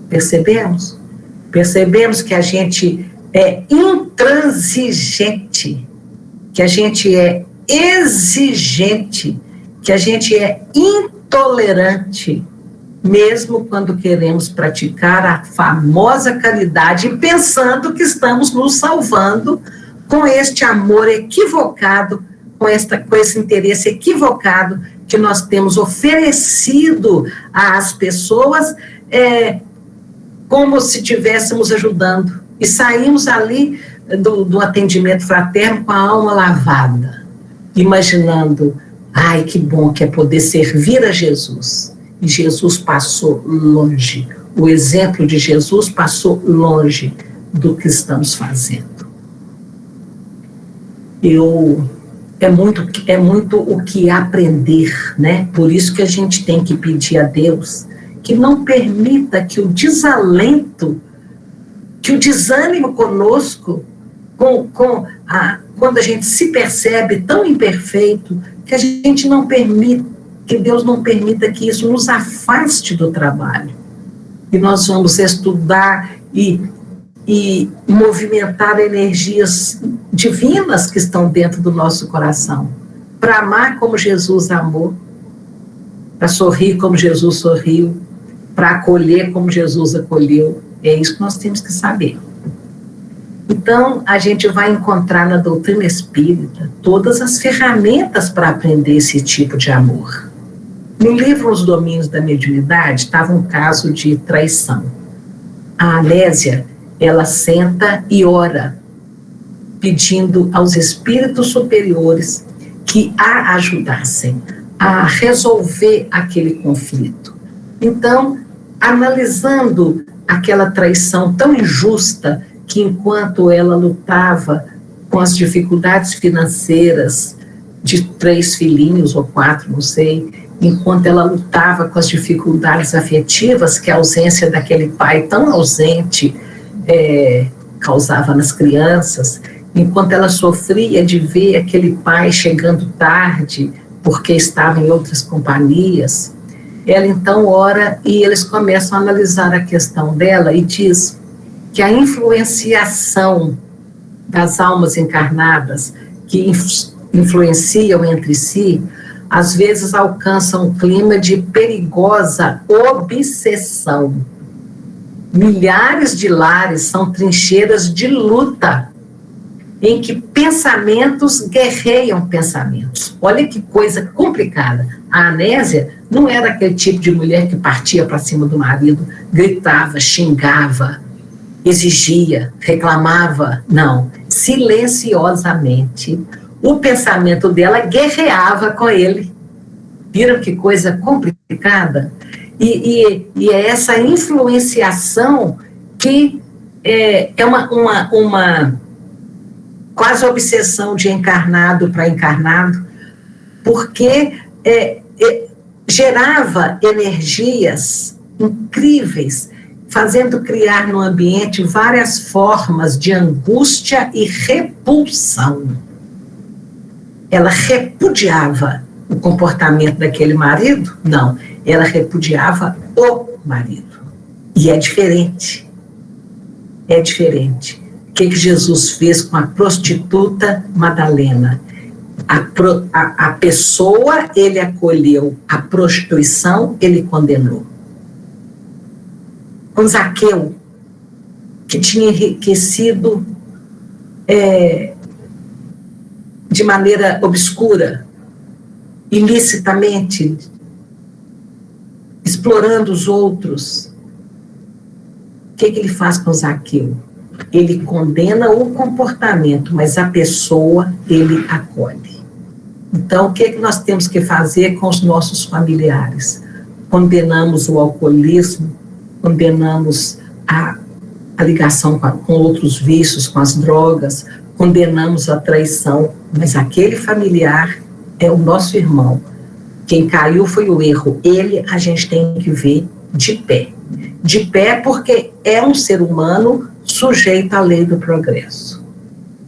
Percebemos? Percebemos que a gente é intransigente, que a gente é exigente, que a gente é intolerante, mesmo quando queremos praticar a famosa caridade, pensando que estamos nos salvando com este amor equivocado, com esse interesse equivocado que nós temos oferecido às pessoas, como se estivéssemos ajudando. E saímos ali do atendimento fraterno com a alma lavada, imaginando, ai, que bom que é poder servir a Jesus. E Jesus passou longe. O exemplo de Jesus passou longe do que estamos fazendo. É muito o que aprender, né? Por isso que a gente tem que pedir a Deus que não permita que o desalento, que o desânimo conosco, quando a gente se percebe tão imperfeito, que a gente não permita, que Deus não permita que isso nos afaste do trabalho. E nós vamos estudar e movimentar energias divinas que estão dentro do nosso coração, para amar como Jesus amou, para sorrir como Jesus sorriu, para acolher como Jesus acolheu. É isso que nós temos que saber. Então, a gente vai encontrar na doutrina espírita todas as ferramentas para aprender esse tipo de amor. No livro Os Domínios da Mediunidade, estava um caso de traição. A Anésia, ela senta e ora, pedindo aos espíritos superiores que a ajudassem a resolver aquele conflito. Então, analisando aquela traição tão injusta, que enquanto ela lutava com as dificuldades financeiras de 3 filhinhos ou 4, não sei, enquanto ela lutava com as dificuldades afetivas que a ausência daquele pai tão ausente causava nas crianças, enquanto ela sofria de ver aquele pai chegando tarde porque estava em outras companhias, ela então ora e eles começam a analisar a questão dela e diz que a influenciação das almas encarnadas que influenciam entre si, às vezes alcançam um clima de perigosa obsessão. Milhares de lares são trincheiras de luta, em que pensamentos guerreiam pensamentos. Olha que coisa complicada. A Anésia não era aquele tipo de mulher que partia para cima do marido, gritava, xingava, exigia, reclamava. Não, silenciosamente, o pensamento dela guerreava com ele. Viram que coisa complicada? E é essa influenciação que é uma quase obsessão de encarnado para encarnado, porque gerava energias incríveis, fazendo criar no ambiente várias formas de angústia e repulsão. Ela repudiava o comportamento daquele marido? Não, ela repudiava o marido. E é diferente. É diferente. O que Jesus fez com a prostituta Madalena? A pessoa ele acolheu, a prostituição ele condenou. Com Zaqueu, que tinha enriquecido de maneira obscura, ilicitamente, explorando os outros. O que ele faz com Zaqueu? Ele condena o comportamento, mas a pessoa ele acolhe. Então, o que nós temos que fazer com os nossos familiares? Condenamos o alcoolismo, condenamos a ligação com outros vícios, com as drogas, condenamos a traição, mas aquele familiar é o nosso irmão. Quem caiu foi o erro. Ele a gente tem que ver de pé. De pé porque é um ser humano sujeito à lei do progresso.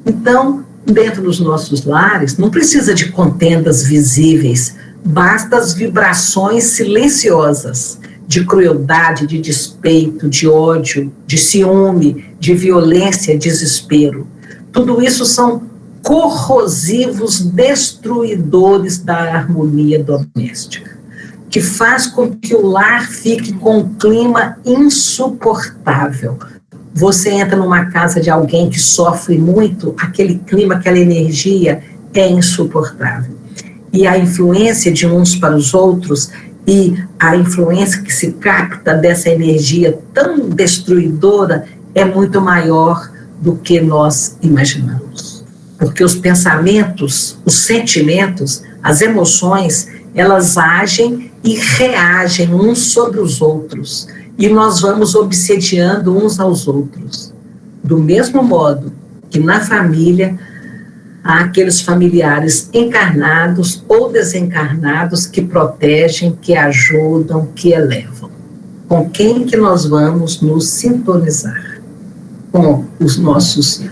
Então, dentro dos nossos lares, não precisa de contendas visíveis, basta as vibrações silenciosas de crueldade, de despeito, de ódio, de ciúme, de violência, desespero. Tudo isso são corrosivos destruidores da harmonia doméstica, que faz com que o lar fique com um clima insuportável. Você entra numa casa de alguém que sofre muito, aquele clima, aquela energia é insuportável. E a influência de uns para os outros e a influência que se capta dessa energia tão destruidora é muito maior do que nós imaginamos. Porque os pensamentos, os sentimentos, as emoções, elas agem e reagem uns sobre os outros. E nós vamos obsediando uns aos outros. Do mesmo modo que na família há aqueles familiares encarnados ou desencarnados que protegem, que ajudam, que elevam. Com quem que nós vamos nos sintonizar? Com os nossos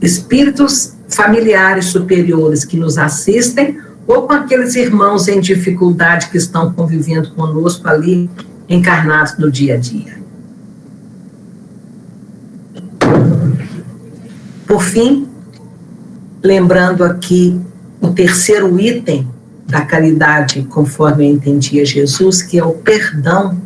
espíritos familiares superiores que nos assistem ou com aqueles irmãos em dificuldade que estão convivendo conosco ali, encarnados no dia a dia. Por fim, lembrando aqui o terceiro item da caridade, conforme eu entendia Jesus, que é o perdão,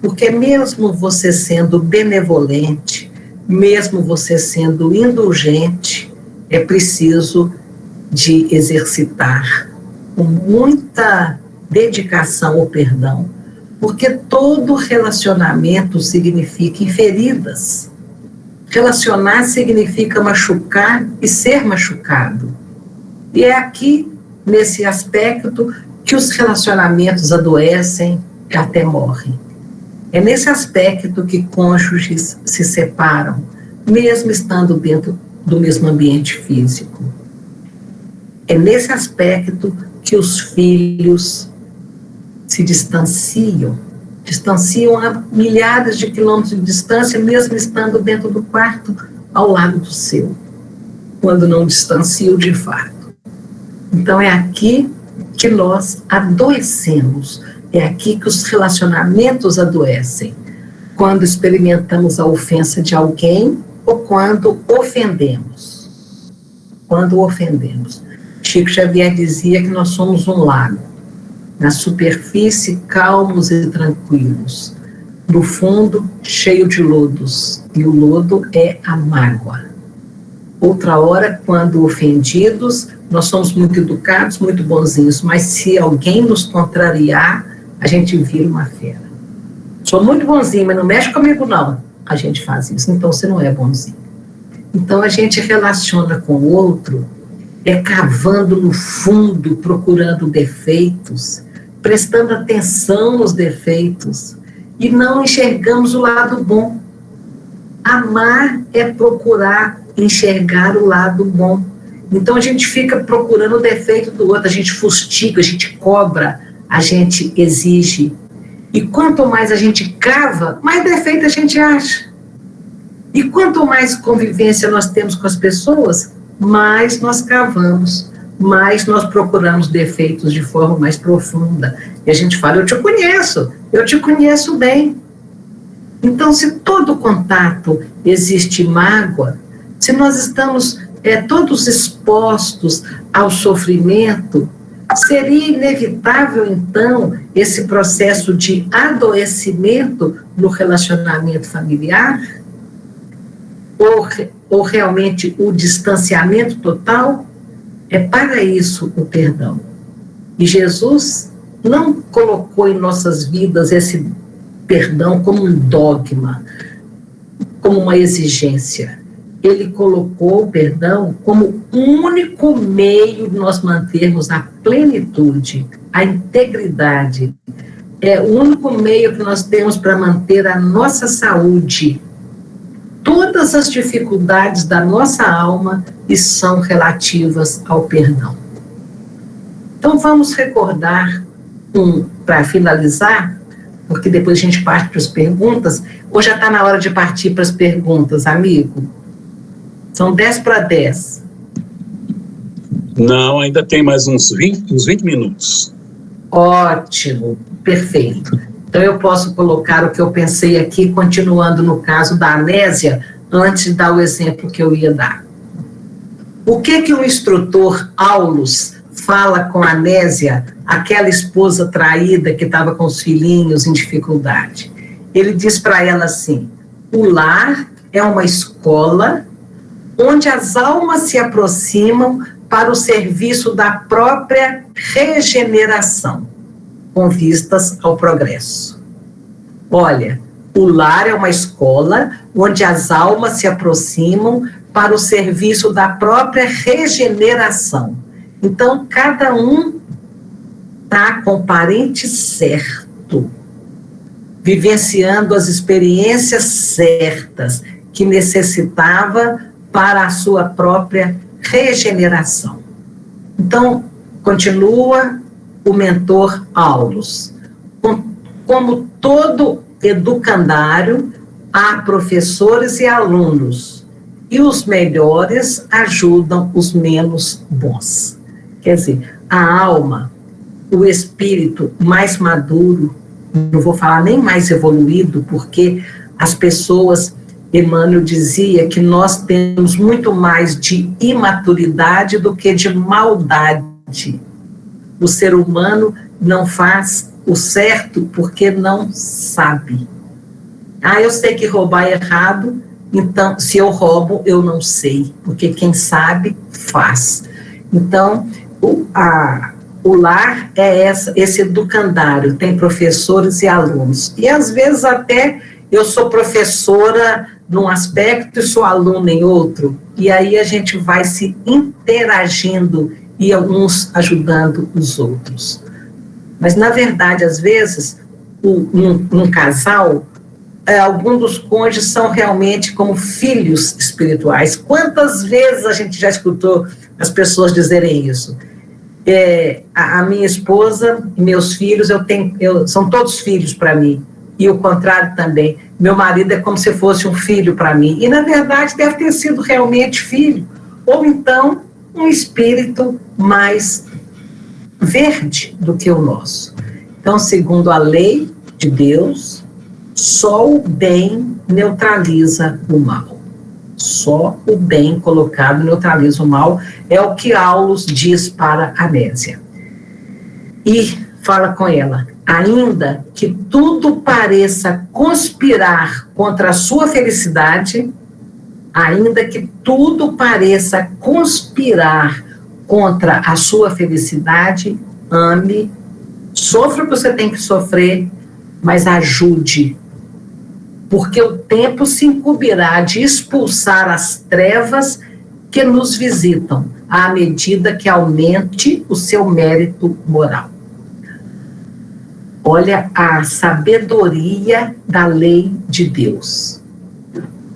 porque mesmo você sendo benevolente, mesmo você sendo indulgente, é preciso de exercitar com muita dedicação ao perdão, porque todo relacionamento significa feridas. Relacionar significa machucar e ser machucado. E é aqui, nesse aspecto, que os relacionamentos adoecem e até morrem. É nesse aspecto que cônjuges se separam, mesmo estando dentro do mesmo ambiente físico. É nesse aspecto que os filhos se distanciam a milhares de quilômetros de distância, mesmo estando dentro do quarto ao lado do seu, quando não distanciam de fato. Então é aqui que nós adoecemos, é aqui que os relacionamentos adoecem, quando experimentamos a ofensa de alguém ou quando ofendemos. Quando ofendemos. Chico Xavier dizia que nós somos um lago, na superfície calmos e tranquilos, no fundo cheio de lodos, e o lodo é a mágoa. Outra hora, quando ofendidos, nós somos muito educados, muito bonzinhos, mas se alguém nos contrariar, a gente vira uma fera. Sou muito bonzinho, mas não mexe comigo não. A gente faz isso, então você não é bonzinho. Então a gente relaciona com o outro, cavando no fundo, procurando defeitos, prestando atenção nos defeitos, e não enxergamos o lado bom. Amar é procurar enxergar o lado bom. Então a gente fica procurando o defeito do outro, a gente fustiga, a gente cobra, a gente exige. E quanto mais a gente cava, mais defeito a gente acha. E quanto mais convivência nós temos com as pessoas, mais nós cavamos, mais nós procuramos defeitos de forma mais profunda. E a gente fala, eu te conheço bem. Então, se todo contato existe mágoa, se nós estamos todos expostos ao sofrimento, seria inevitável, então, esse processo de adoecimento no relacionamento familiar? Ou realmente o distanciamento total? É para isso o perdão. E Jesus não colocou em nossas vidas esse perdão como um dogma, como uma exigência. Ele colocou o perdão como o único meio de nós mantermos a plenitude, a integridade. É o único meio que nós temos para manter a nossa saúde. Todas as dificuldades da nossa alma são relativas ao perdão. Então, vamos recordar, para finalizar, porque depois a gente parte para as perguntas, ou já está na hora de partir para as perguntas, amigo? São 10:10. Não, ainda tem mais uns 20 minutos. Ótimo, perfeito. Então eu posso colocar o que eu pensei aqui, continuando no caso da Anésia, antes de dar o exemplo que eu ia dar. O que o instrutor Aulus fala com a Anésia, aquela esposa traída que estava com os filhinhos em dificuldade? Ele diz para ela assim: o lar é uma escola onde as almas se aproximam para o serviço da própria regeneração, com vistas ao progresso. Olha, o lar é uma escola onde as almas se aproximam para o serviço da própria regeneração. Então, cada um está com o parente certo, vivenciando as experiências certas que necessitava para a sua própria regeneração. Então, continua o mentor Aulus. Como todo educandário, há professores e alunos, e os melhores ajudam os menos bons. Quer dizer, a alma, o espírito mais maduro, não vou falar nem mais evoluído, porque as pessoas, Emmanuel dizia que nós temos muito mais de imaturidade do que de maldade. O ser humano não faz o certo porque não sabe. Eu sei que roubar é errado, então, se eu roubo, eu não sei, porque quem sabe, faz. Então, o lar é esse educandário, tem professores e alunos. E, às vezes, até eu sou professora num aspecto e sou aluna em outro, e aí a gente vai se interagindo e uns ajudando os outros. Mas, na verdade, às vezes, num casal, alguns dos cônjuges são realmente como filhos espirituais. Quantas vezes a gente já escutou as pessoas dizerem isso? A minha esposa e meus filhos, são todos filhos para mim, e o contrário também. Meu marido é como se fosse um filho para mim, e na verdade deve ter sido realmente filho, ou então um espírito mais verde do que o nosso. Então, segundo a lei de Deus, só o bem neutraliza o mal. Só o bem colocado neutraliza o mal, é o que Aulus diz para Anésia. E fala com ela: ainda que tudo pareça conspirar contra a sua felicidade, ainda que tudo pareça conspirar contra a sua felicidade, ame, sofra o que você tem que sofrer, mas ajude, porque o tempo se incumbirá de expulsar as trevas que nos visitam, à medida que aumente o seu mérito moral. Olha a sabedoria da lei de Deus.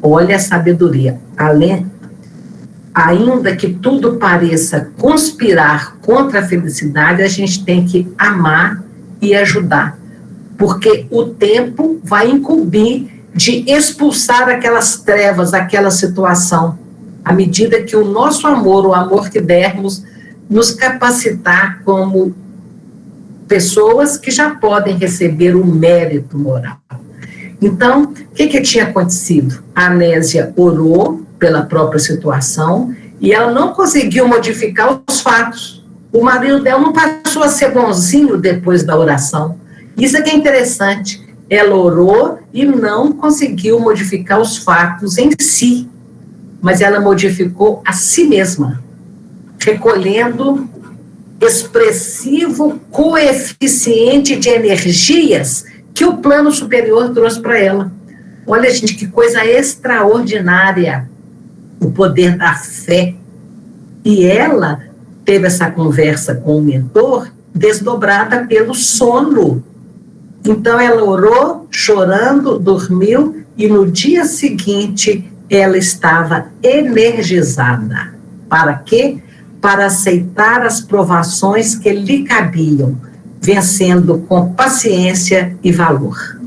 Olha a sabedoria. Ainda que tudo pareça conspirar contra a felicidade, a gente tem que amar e ajudar, porque o tempo vai incumbir de expulsar aquelas trevas, aquela situação, à medida que o nosso amor, o amor que dermos, nos capacitar como pessoas que já podem receber o mérito moral. Então, o que tinha acontecido? A Anésia orou pela própria situação e ela não conseguiu modificar os fatos. O marido dela não passou a ser bonzinho depois da oração. Isso é que é interessante. Ela orou e não conseguiu modificar os fatos em si, mas ela modificou a si mesma, recolhendo expressivo coeficiente de energias que o plano superior trouxe para ela. Olha, gente, que coisa extraordinária, o poder da fé. E ela teve essa conversa com o mentor desdobrada pelo sono. Então, ela orou, chorando, dormiu, e no dia seguinte, ela estava energizada. Para quê? Para aceitar as provações que lhe cabiam, vencendo com paciência e valor.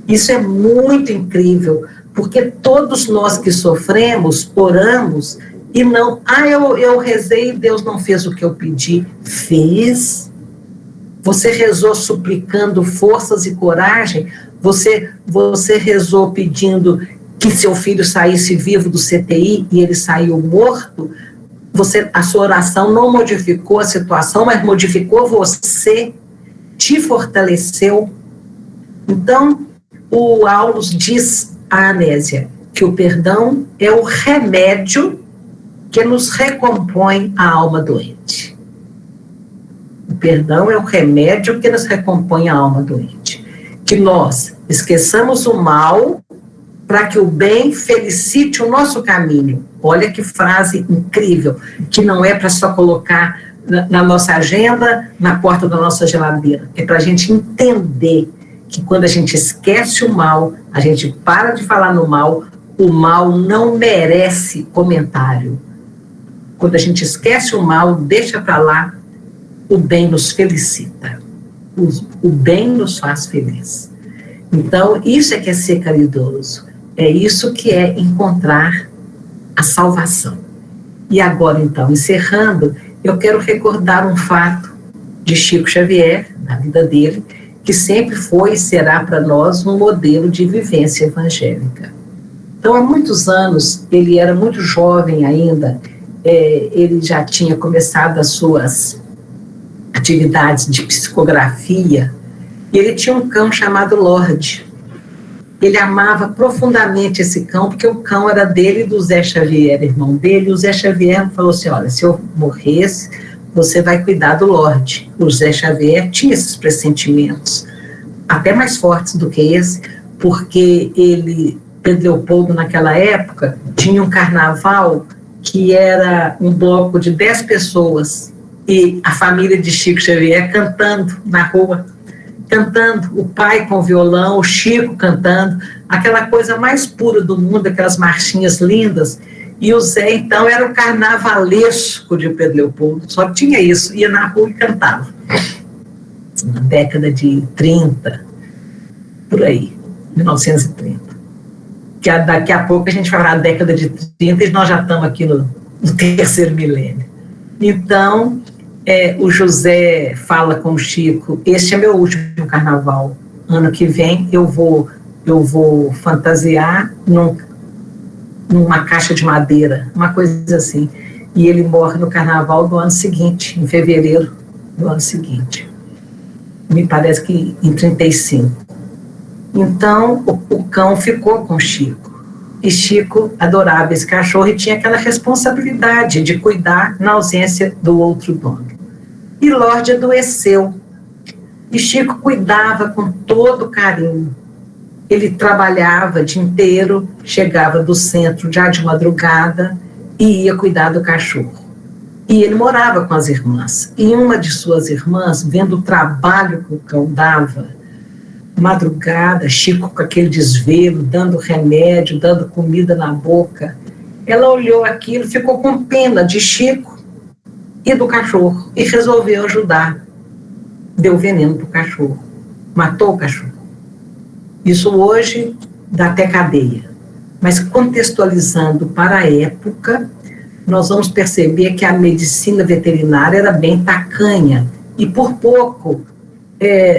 Isso é muito incrível, porque todos nós que sofremos, oramos, e não, eu rezei e Deus não fez o que eu pedi. Fez. Você rezou suplicando forças e coragem, você rezou pedindo que seu filho saísse vivo do CTI e ele saiu morto. A sua oração não modificou a situação, mas modificou você, te fortaleceu. Então, o Aulus diz à Anésia que o perdão é o remédio que nos recompõe a alma doente. O perdão é o remédio que nos recompõe a alma doente. Que nós esqueçamos o mal para que o bem felicite o nosso caminho. Olha que frase incrível, que não é para só colocar na nossa agenda, na porta da nossa geladeira. É para a gente entender que quando a gente esquece o mal, a gente para de falar no mal, o mal não merece comentário. Quando a gente esquece o mal, deixa para lá, o bem nos felicita. O bem nos faz feliz. Então, isso é que é ser caridoso. É isso que é encontrar a salvação. E agora, então, encerrando, eu quero recordar um fato de Chico Xavier, da vida dele, que sempre foi e será para nós um modelo de vivência evangélica. Então, há muitos anos, ele era muito jovem ainda, ele já tinha começado as suas atividades de psicografia, e ele tinha um cão chamado Lorde. Ele amava profundamente esse cão, porque o cão era dele e do Zé Xavier, irmão dele, e o Zé Xavier falou assim, olha, se eu morresse, você vai cuidar do Lorde. O Zé Xavier tinha esses pressentimentos, até mais fortes do que esse, porque Pedro Leopoldo, naquela época, tinha um carnaval que era um bloco de 10 pessoas, e a família de Chico Xavier cantando na rua, cantando, o pai com o violão, o Chico cantando, aquela coisa mais pura do mundo, aquelas marchinhas lindas, e o Zé, então, era o carnavalesco de Pedro Leopoldo, só tinha isso, ia na rua e cantava. Na década de 30, por aí, 1930. Que daqui a pouco a gente vai falar da década de 30 e nós já estamos aqui no terceiro milênio. Então, o José fala com o Chico, este é meu último carnaval, ano que vem eu vou fantasiar numa caixa de madeira, uma coisa assim, e ele morre no carnaval do ano seguinte, em fevereiro do ano seguinte, me parece que em 35. Então, o cão ficou com Chico. E Chico adorava esse cachorro e tinha aquela responsabilidade de cuidar na ausência do outro dono. E Lorde adoeceu. E Chico cuidava com todo carinho. Ele trabalhava o dia inteiro, chegava do centro já de madrugada e ia cuidar do cachorro. E ele morava com as irmãs. E uma de suas irmãs, vendo o trabalho que o cão dava, madrugada, Chico com aquele desvelo, dando remédio, dando comida na boca, ela olhou aquilo, ficou com pena de Chico e do cachorro, e resolveu ajudar. Deu veneno para o cachorro, matou o cachorro. Isso hoje dá até cadeia. Mas contextualizando para a época, nós vamos perceber que a medicina veterinária era bem tacanha, e por pouco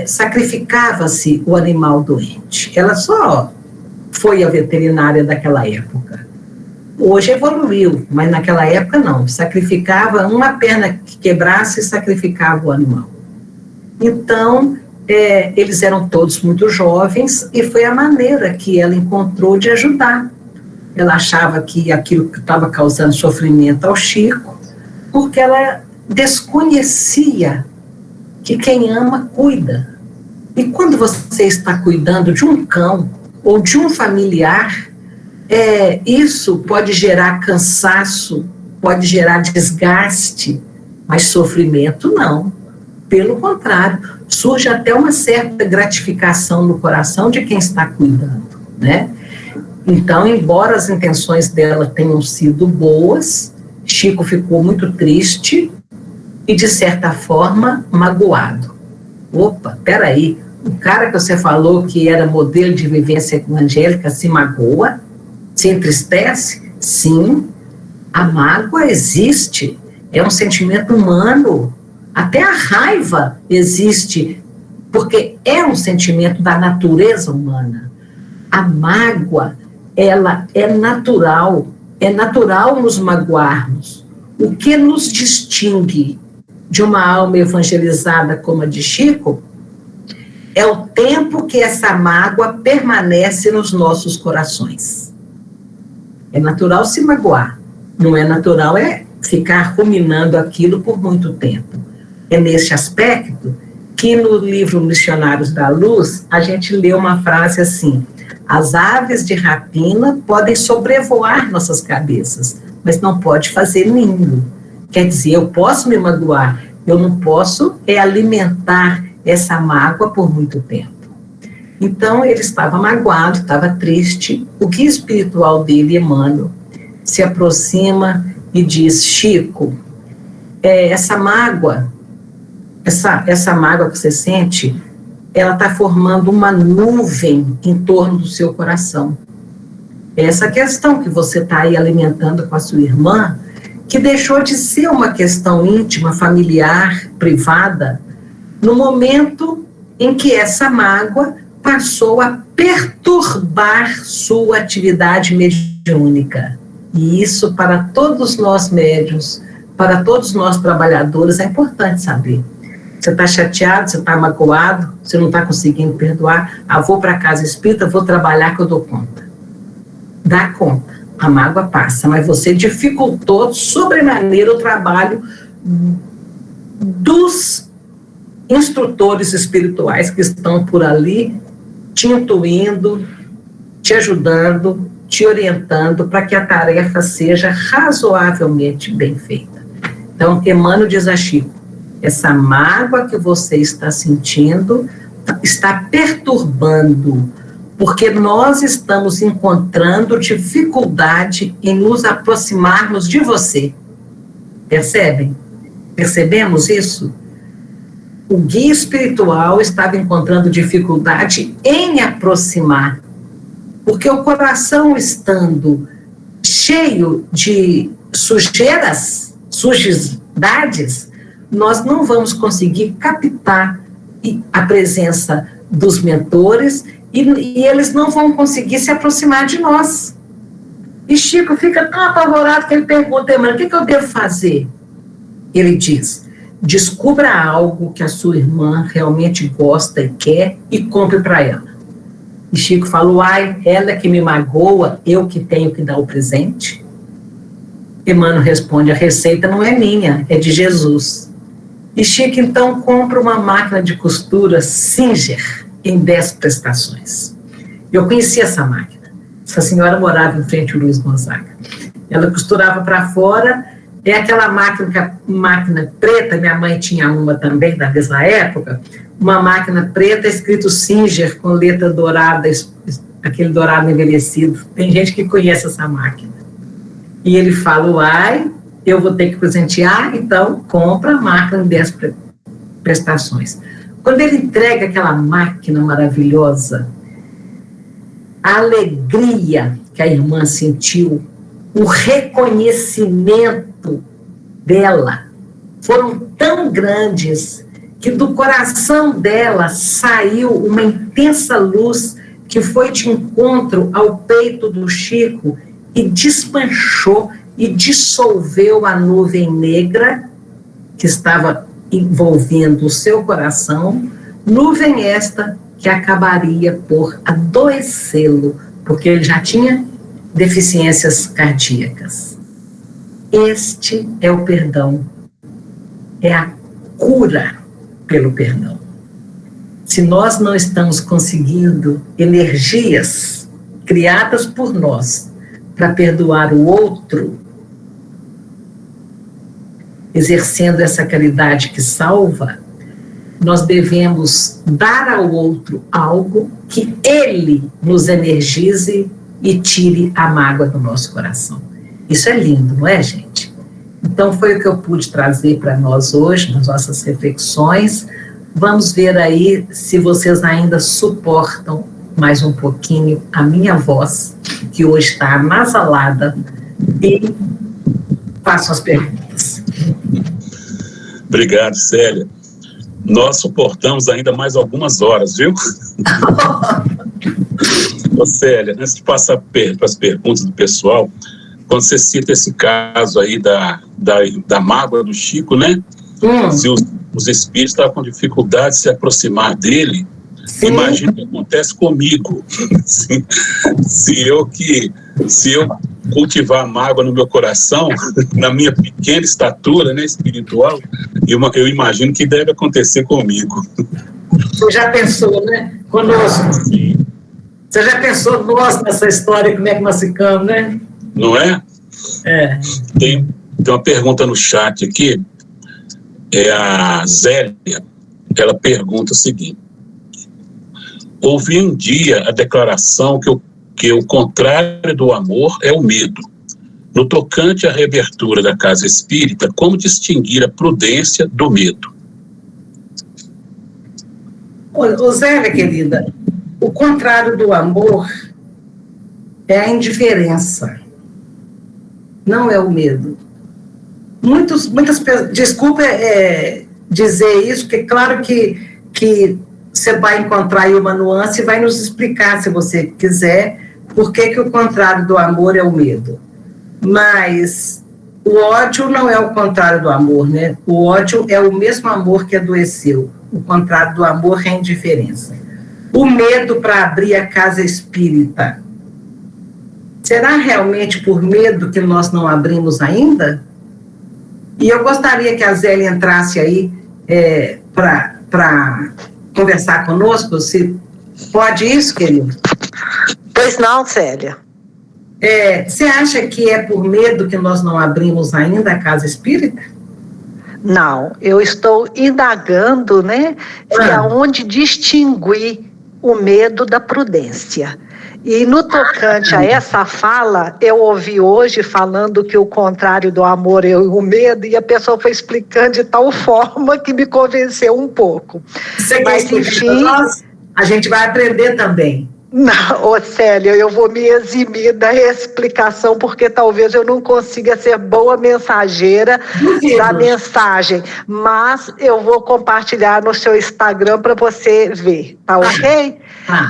sacrificava-se o animal doente. Ela só foi a veterinária daquela época. Hoje evoluiu, mas naquela época não. Sacrificava uma perna que quebrasse e sacrificava o animal. Então, eles eram todos muito jovens e foi a maneira que ela encontrou de ajudar. Ela achava que aquilo que estava causando sofrimento ao Chico, porque ela desconhecia que quem ama, cuida. E quando você está cuidando de um cão ou de um familiar, isso pode gerar cansaço, pode gerar desgaste, mas sofrimento não. Pelo contrário, surge até uma certa gratificação no coração de quem está cuidando, né? Então, embora as intenções dela tenham sido boas, Chico ficou muito triste e, de certa forma, magoado. Opa, peraí, o cara que você falou que era modelo de vivência evangélica se magoa? Se entristece? Sim, a mágoa existe, é um sentimento humano. Até a raiva existe, porque é um sentimento da natureza humana. A mágoa, ela é natural nos magoarmos. O que nos distingue de uma alma evangelizada como a de Chico é o tempo que essa mágoa permanece nos nossos corações. É natural se magoar, não é natural ficar ruminando aquilo por muito tempo. É nesse aspecto que no livro Missionários da Luz, a gente lê uma frase assim: as aves de rapina podem sobrevoar nossas cabeças, mas não pode fazer ninho. Quer dizer, eu posso me magoar, eu não posso alimentar essa mágoa por muito tempo. Então, ele estava magoado, estava triste. O guia espiritual dele, Emmanuel, se aproxima e diz: Chico, essa mágoa que você sente, ela está formando uma nuvem em torno do seu coração. Essa questão que você está aí alimentando com a sua irmã, que deixou de ser uma questão íntima, familiar, privada, no momento em que essa mágoa passou a perturbar sua atividade mediúnica. E isso, para todos nós médiuns, para todos nós trabalhadores, é importante saber. Você está chateado, você está magoado, você não está conseguindo perdoar, vou para a casa espírita, vou trabalhar que eu dou conta. Dá conta, a mágoa passa, mas você dificultou sobremaneira o trabalho dos instrutores espirituais que estão por ali, te intuindo, te ajudando, te orientando para que a tarefa seja razoavelmente bem feita. Então, Emmanuel diz a Chico: essa mágoa que você está sentindo está perturbando, porque nós estamos encontrando dificuldade em nos aproximarmos de você. Percebem? Percebemos isso? O guia espiritual estava encontrando dificuldade em aproximar, porque o coração estando cheio de sujeiras, sujidades, nós não vamos conseguir captar a presença dos mentores e eles não vão conseguir se aproximar de nós. E Chico fica tão apavorado que ele pergunta: Emmanuel, o que eu devo fazer? Ele diz: descubra algo que a sua irmã realmente gosta e quer e compre para ela. E Chico falou: ela que me magoa, eu que tenho que dar o presente? Emmanuel responde: a receita não é minha, é de Jesus. E Chico então compra uma máquina de costura Singer em 10 prestações. Eu conheci essa máquina. Essa senhora morava em frente ao Luiz Gonzaga. Ela costurava para fora. É aquela máquina preta, minha mãe tinha uma também da mesma época, uma máquina preta escrito Singer com letra dourada, aquele dourado envelhecido. Tem gente que conhece essa máquina. E ele fala: eu vou ter que presentear, então compra a máquina em 10 prestações. Quando ele entrega aquela máquina maravilhosa, a alegria que a irmã sentiu, o reconhecimento dela foram tão grandes que do coração dela saiu uma intensa luz que foi de encontro ao peito do Chico e desmanchou e dissolveu a nuvem negra que estava envolvendo o seu coração, nuvem esta que acabaria por adoecê-lo, porque ele já tinha deficiências cardíacas. Este é o perdão, é a cura pelo perdão. se nós não estamos conseguindo energias criadas por nós para perdoar o outro, exercendo essa caridade que salva, nós devemos dar ao outro algo que ele nos energize e tire a mágoa do nosso coração. Isso é lindo, não é, gente? Então, foi o que eu pude trazer para nós hoje, nas nossas reflexões. Vamos ver aí se vocês ainda suportam mais um pouquinho a minha voz, que hoje está anasalada, e façam as perguntas. Obrigado, Célia. Nós suportamos ainda mais algumas horas, viu? Ô, Célia, antes de passar para as perguntas do pessoal, quando você cita esse caso aí da mágoa do Chico, né? Se os espíritos estavam com dificuldade de se aproximar dele, sim, imagina o que acontece comigo. Se eu cultivar mágoa no meu coração, na minha pequena estatura, né, espiritual, eu imagino que deve acontecer comigo. Você já pensou, né? Conosco. Sim. Você já pensou nós nessa história, como é que nós ficamos, né? Não é? É. Tem uma pergunta no chat aqui, é a Zélia, ela pergunta o seguinte: ouvi um dia a declaração que o contrário do amor é o medo. No tocante à reabertura da casa espírita, como distinguir a prudência do medo? Ô Zélia, querida, o contrário do amor é a indiferença, não é o medo. Muitas pessoas, desculpa dizer isso, porque claro que você vai encontrar aí uma nuance e vai nos explicar, se você quiser, por que o contrário do amor é o medo. Mas o ódio não é o contrário do amor, né? O ódio é o mesmo amor que adoeceu. O contrário do amor é a indiferença. O medo para abrir a casa espírita. Será realmente por medo que nós não abrimos ainda? E eu gostaria que a Zélia entrasse aí para conversar conosco. Se pode isso, querido? Pois não, Célia. Você acha que é por medo que nós não abrimos ainda a casa espírita? Não, eu estou indagando, né, aonde distinguir o medo da prudência. E no tocante a essa fala, eu ouvi hoje falando que o contrário do amor é o medo, e a pessoa foi explicando de tal forma que me convenceu um pouco. Mas, enfim, a gente vai aprender também. Não, Célia, eu vou me eximir da explicação, porque talvez eu não consiga ser boa mensageira da mensagem, mas eu vou compartilhar no seu Instagram para você ver, tá ok?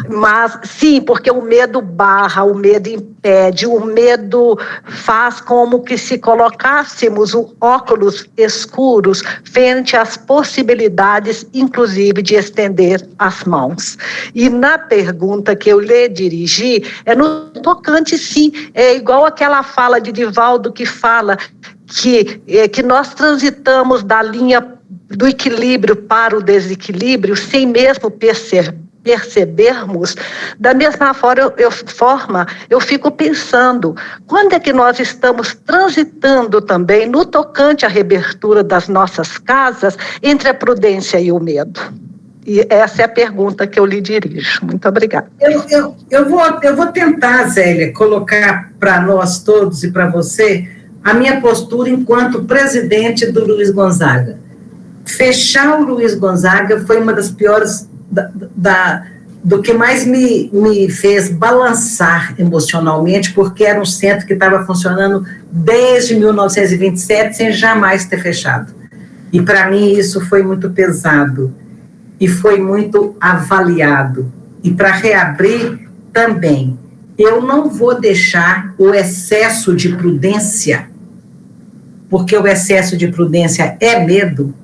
Mas sim, porque o medo barra, o medo impede, o medo faz como que se colocássemos óculos escuros frente às possibilidades, inclusive, de estender as mãos. E na pergunta que eu lhe dirigi, é no tocante, sim, é igual aquela fala de Divaldo que fala que nós transitamos da linha do equilíbrio para o desequilíbrio sem mesmo percebermos. Da mesma forma, eu fico pensando, quando é que nós estamos transitando também no tocante à reabertura das nossas casas entre a prudência e o medo? E essa é a pergunta que eu lhe dirijo. Muito obrigada. Eu vou tentar, Zélia, colocar para nós todos e para você a minha postura enquanto presidente do Luiz Gonzaga. Fechar o Luiz Gonzaga foi uma das piores, do que mais me fez balançar emocionalmente, porque era um centro que estava funcionando desde 1927, sem jamais ter fechado. E para mim isso foi muito pesado. E foi muito avaliado. E para reabrir também, eu não vou deixar o excesso de prudência, porque o excesso de prudência é medo,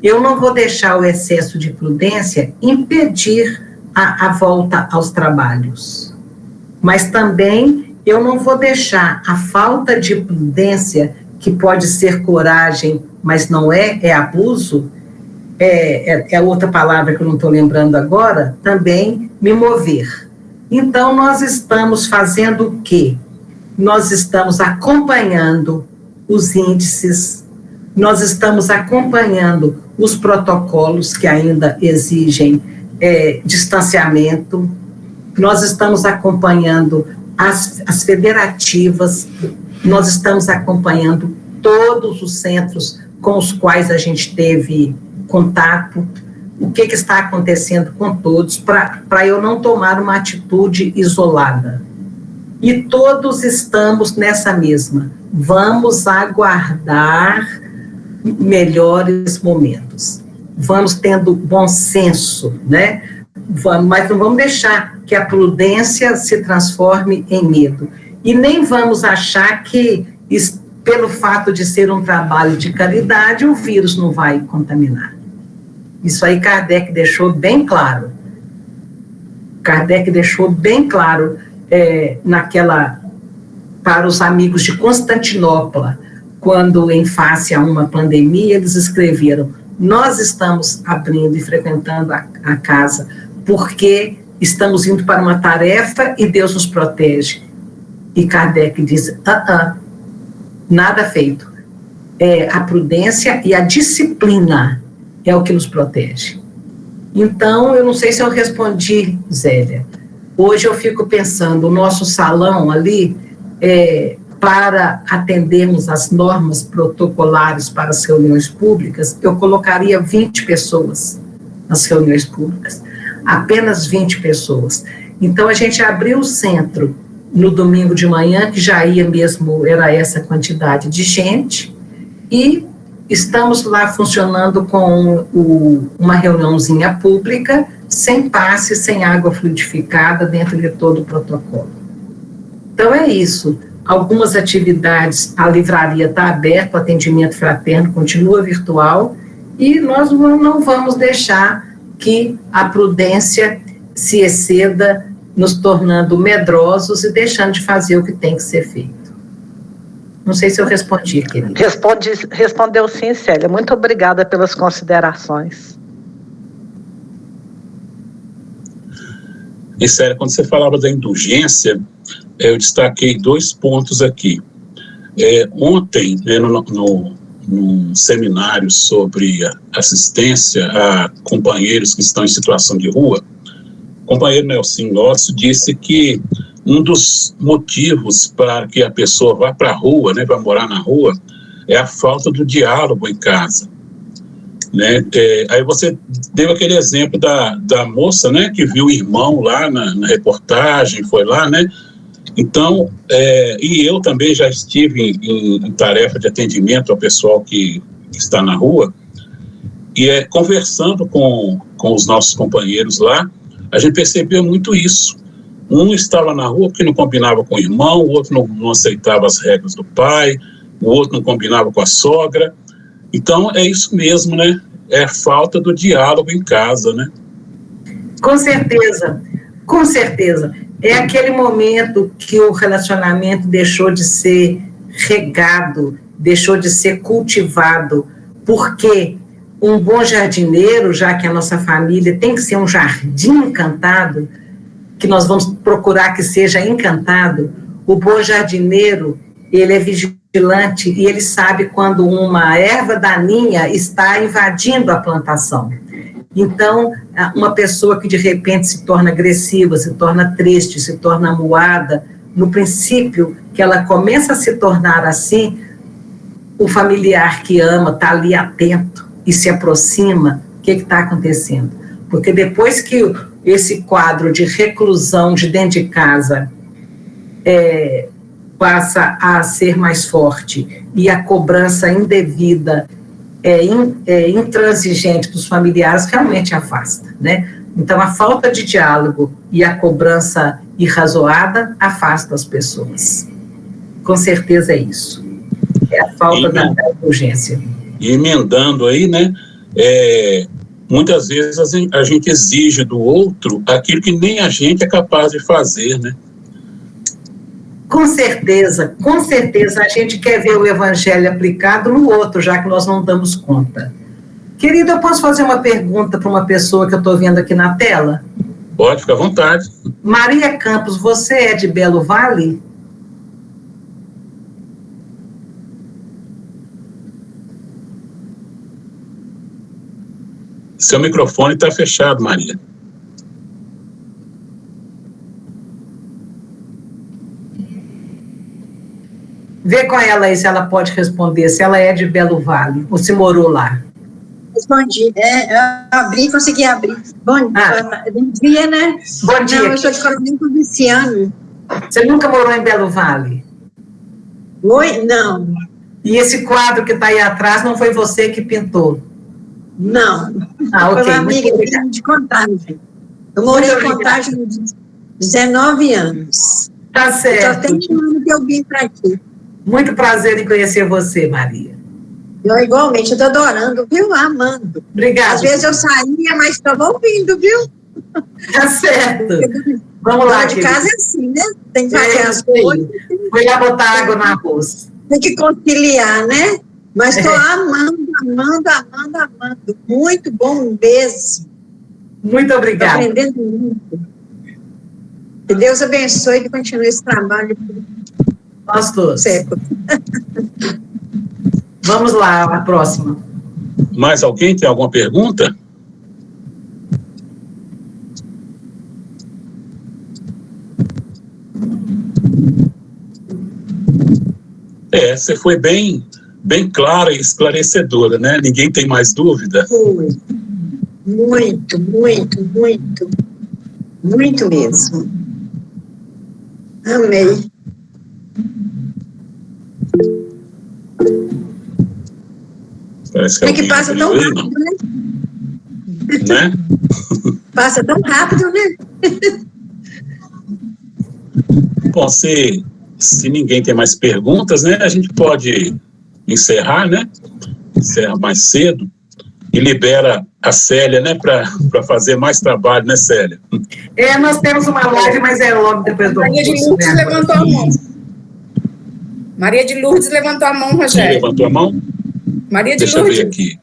eu não vou deixar o excesso de prudência impedir a volta aos trabalhos. Mas também eu não vou deixar a falta de prudência, que pode ser coragem, mas não é abuso, é outra palavra que eu não estou lembrando agora, também me mover. Então, nós estamos fazendo o quê? Nós estamos acompanhando os índices, nós estamos acompanhando os protocolos que ainda exigem distanciamento, nós estamos acompanhando as federativas, nós estamos acompanhando todos os centros com os quais a gente teve contato, o que está acontecendo com todos, para eu não tomar uma atitude isolada. E todos estamos nessa mesma. Vamos aguardar melhores momentos. Vamos tendo bom senso, né? Mas não vamos deixar que a prudência se transforme em medo. E nem vamos achar que, pelo fato de ser um trabalho de caridade, o vírus não vai contaminar. Isso aí Kardec deixou bem claro. Kardec deixou bem claro para os amigos de Constantinopla, quando em face a uma pandemia, eles escreveram: nós estamos abrindo e frequentando a casa porque estamos indo para uma tarefa e Deus nos protege. E Kardec diz: nada feito. A prudência e a disciplina é o que nos protege. Então, eu não sei se eu respondi, Zélia. Hoje eu fico pensando, o nosso salão ali, para atendermos as normas protocolares para as reuniões públicas, eu colocaria 20 pessoas nas reuniões públicas, apenas 20 pessoas. Então, a gente abriu o centro no domingo de manhã, que já era essa quantidade de gente, e estamos lá funcionando com uma reuniãozinha pública, sem passe, sem água fluidificada, dentro de todo o protocolo. Então, é isso. Algumas atividades, a livraria está aberta, o atendimento fraterno continua virtual, e nós não vamos deixar que a prudência se exceda, nos tornando medrosos e deixando de fazer o que tem que ser feito. Não sei se eu respondi, querida. Respondeu sim, Célia. Muito obrigada pelas considerações. E, Célia, quando você falava da indulgência, eu destaquei 2 pontos aqui. Ontem, num seminário sobre assistência a companheiros que estão em situação de rua, o companheiro Nelson Nosso disse que um dos motivos para que a pessoa vá para a rua, né, vai morar na rua, é a falta do diálogo em casa. Né? Aí você deu aquele exemplo da moça, né, que viu o irmão lá na reportagem, foi lá, né? Então, e eu também já estive em tarefa de atendimento ao pessoal que está na rua, e conversando com os nossos companheiros lá, a gente percebeu muito isso. Um estava na rua porque não combinava com o irmão, o outro não aceitava as regras do pai, o outro não combinava com a sogra. Então, é isso mesmo, né? É falta do diálogo em casa, né? Com certeza, com certeza. É aquele momento que o relacionamento deixou de ser regado, deixou de ser cultivado, porque um bom jardineiro, já que a nossa família tem que ser um jardim encantado, que nós vamos procurar que seja encantado, o bom jardineiro, ele é vigilante e ele sabe quando uma erva daninha está invadindo a plantação. Então, uma pessoa que de repente se torna agressiva, se torna triste, se torna amuada, no princípio que ela começa a se tornar assim, o familiar que ama está ali atento e se aproxima, o que está acontecendo? Porque depois que esse quadro de reclusão de dentro de casa passa a ser mais forte e a cobrança indevida intransigente dos familiares realmente afasta, né? Então, a falta de diálogo e a cobrança irrazoada afasta as pessoas. Com certeza é isso. É a falta da urgência. E emendando aí, né? Muitas vezes a gente exige do outro aquilo que nem a gente é capaz de fazer, né? Com certeza a gente quer ver o evangelho aplicado no outro, já que nós não damos conta. Querido, eu posso fazer uma pergunta para uma pessoa que eu estou vendo aqui na tela? Pode, ficar à vontade. Maria Campos, você é de Belo Vale? Seu microfone está fechado, Maria. Vê com ela aí se ela pode responder, se ela é de Belo Vale, ou se morou lá. Respondi. Consegui abrir. Bom dia, né? Bom dia. Não, eu sou de Coronel Viciano. Você nunca morou em Belo Vale? Oi? Não. E esse quadro que está aí atrás não foi você que pintou? Não. Ok. Foi uma amiga de Contagem. Eu morei em Contagem há 19 anos. Tá certo. Só tem um ano que eu vim para aqui. Muito prazer em conhecer você, Maria. Eu igualmente, eu estou adorando, viu? Amando. Obrigada. Às vezes eu saía, mas estava ouvindo, viu? Tá certo. Vamos lá, de casa é assim, né? Tem que fazer as coisas. Fui lá botar água no arroz. Tem que conciliar, né? Mas estou amando. Muito bom mesmo. Muito obrigada. Estou aprendendo muito. Que Deus abençoe e que continue esse trabalho. Nós todos. Certo. Vamos lá, a próxima. Mais alguém tem alguma pergunta? Você foi bem clara e esclarecedora, né? Ninguém tem mais dúvida? Foi. Muito mesmo. Amei. Parece que é que passa tão rápido, né? Passa tão rápido, né? Bom, se ninguém tem mais perguntas, né, a gente pode encerrar, né? Encerra mais cedo e libera a Célia, né, para fazer mais trabalho, né, Célia? Nós temos uma live, mas é logo depois do Maria de Lourdes levantou a mão. Maria de Lourdes levantou a mão, Rogério. Quem levantou a mão? Maria de Deixa Lourdes. eu ver aqui.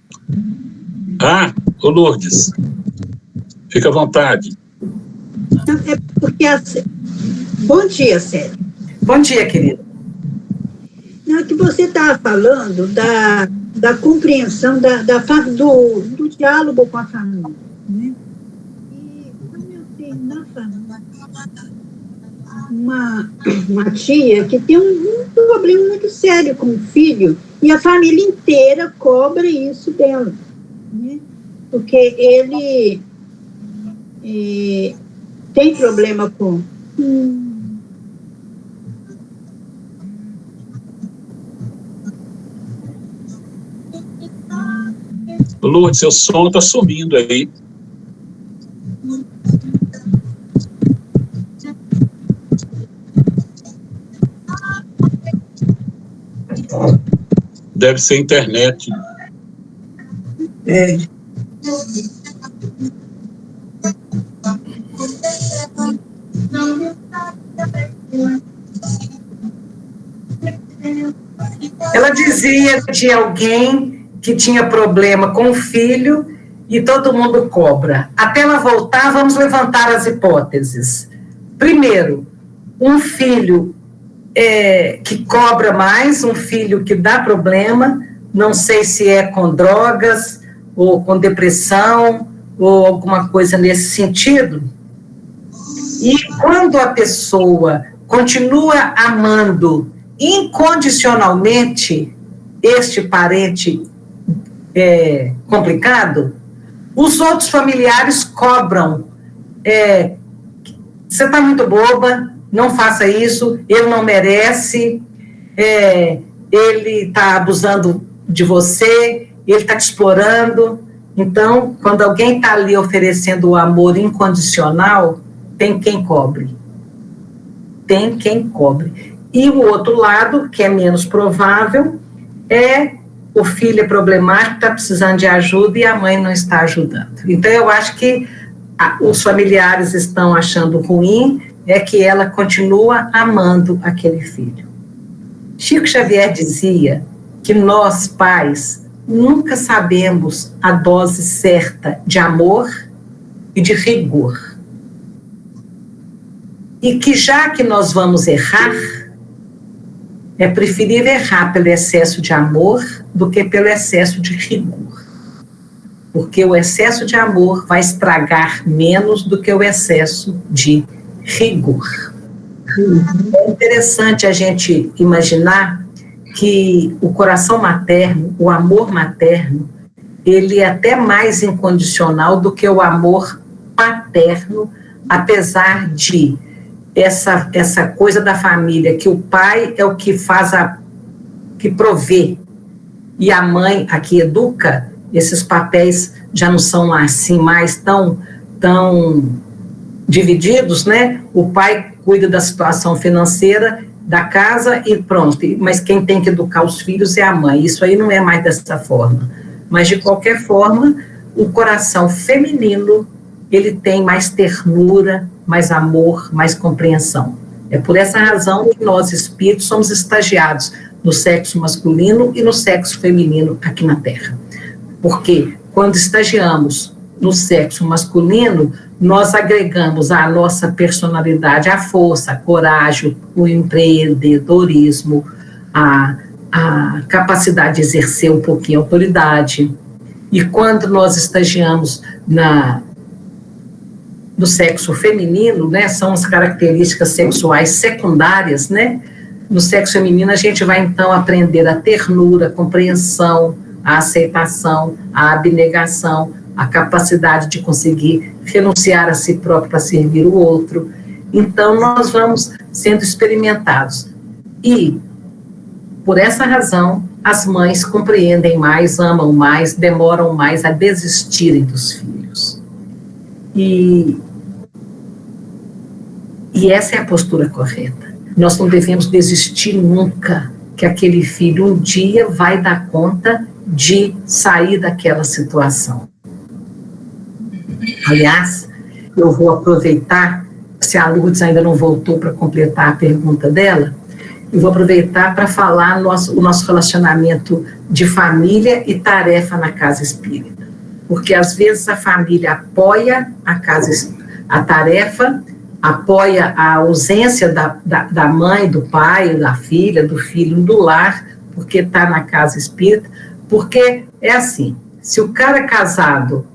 Ô Lourdes, fica à vontade. É porque Bom dia, Célia. Bom dia, querida. Não, é que você estava falando da compreensão do diálogo com a família, né? E quando eu tenho na família uma tia que tem um problema muito sério com o filho, e a família inteira cobra isso dela, né? Porque ele tem problema com... Lourdes, seu som está sumindo aí. Deve ser internet. Ela dizia de alguém que tinha problema com o filho e todo mundo cobra. Até ela voltar, vamos levantar as hipóteses. Primeiro, um filho que cobra mais, um filho que dá problema, não sei se é com drogas, ou com depressão, ou alguma coisa nesse sentido. E quando a pessoa continua amando incondicionalmente este parente complicado, os outros familiares cobram. Você está muito boba, não faça isso, ele não merece, ele está abusando de você, ele está te explorando. Então, quando alguém está ali oferecendo o amor incondicional, tem quem cobre. Tem quem cobre. E o outro lado, que é menos provável, o filho é problemático, está precisando de ajuda e a mãe não está ajudando. Então, eu acho que os familiares estão achando ruim, que ela continua amando aquele filho. Chico Xavier dizia que nós, pais, nunca sabemos a dose certa de amor e de rigor. E que já que nós vamos errar, é preferível errar pelo excesso de amor do que pelo excesso de rigor. Porque o excesso de amor vai estragar menos do que o excesso de rigor. É interessante a gente imaginar que o coração materno, o amor materno, ele é até mais incondicional do que o amor paterno, apesar de essa coisa da família, que o pai é o que que provê, e a mãe a que educa. Esses papéis já não são assim mais tão divididos, né? O pai cuida da situação financeira da casa e pronto, mas quem tem que educar os filhos é a mãe. Isso aí não é mais dessa forma. Mas, de qualquer forma, o coração feminino, ele tem mais ternura, mais amor, mais compreensão. É por essa razão que nós, espíritos, somos estagiados no sexo masculino e no sexo feminino aqui na Terra. Porque quando estagiamos no sexo masculino, nós agregamos à nossa personalidade a força, a coragem, o empreendedorismo, a capacidade de exercer um pouquinho a autoridade. E quando nós estagiamos no sexo feminino, né, são as características sexuais secundárias, né? No sexo feminino a gente vai então aprender a ternura, a compreensão, a aceitação, a abnegação, a capacidade de conseguir renunciar a si próprio para servir o outro. Então, nós vamos sendo experimentados. E, por essa razão, as mães compreendem mais, amam mais, demoram mais a desistirem dos filhos. E essa é a postura correta. Nós não devemos desistir nunca, que aquele filho um dia vai dar conta de sair daquela situação. Aliás, eu vou aproveitar, se a Lourdes ainda não voltou para completar a pergunta dela, eu vou aproveitar para falar o nosso relacionamento de família e tarefa na casa espírita. Porque, às vezes, a família apoia a tarefa, apoia a ausência da mãe, do pai, da filha, do filho do lar, porque está na casa espírita. Porque é assim, se o cara é casado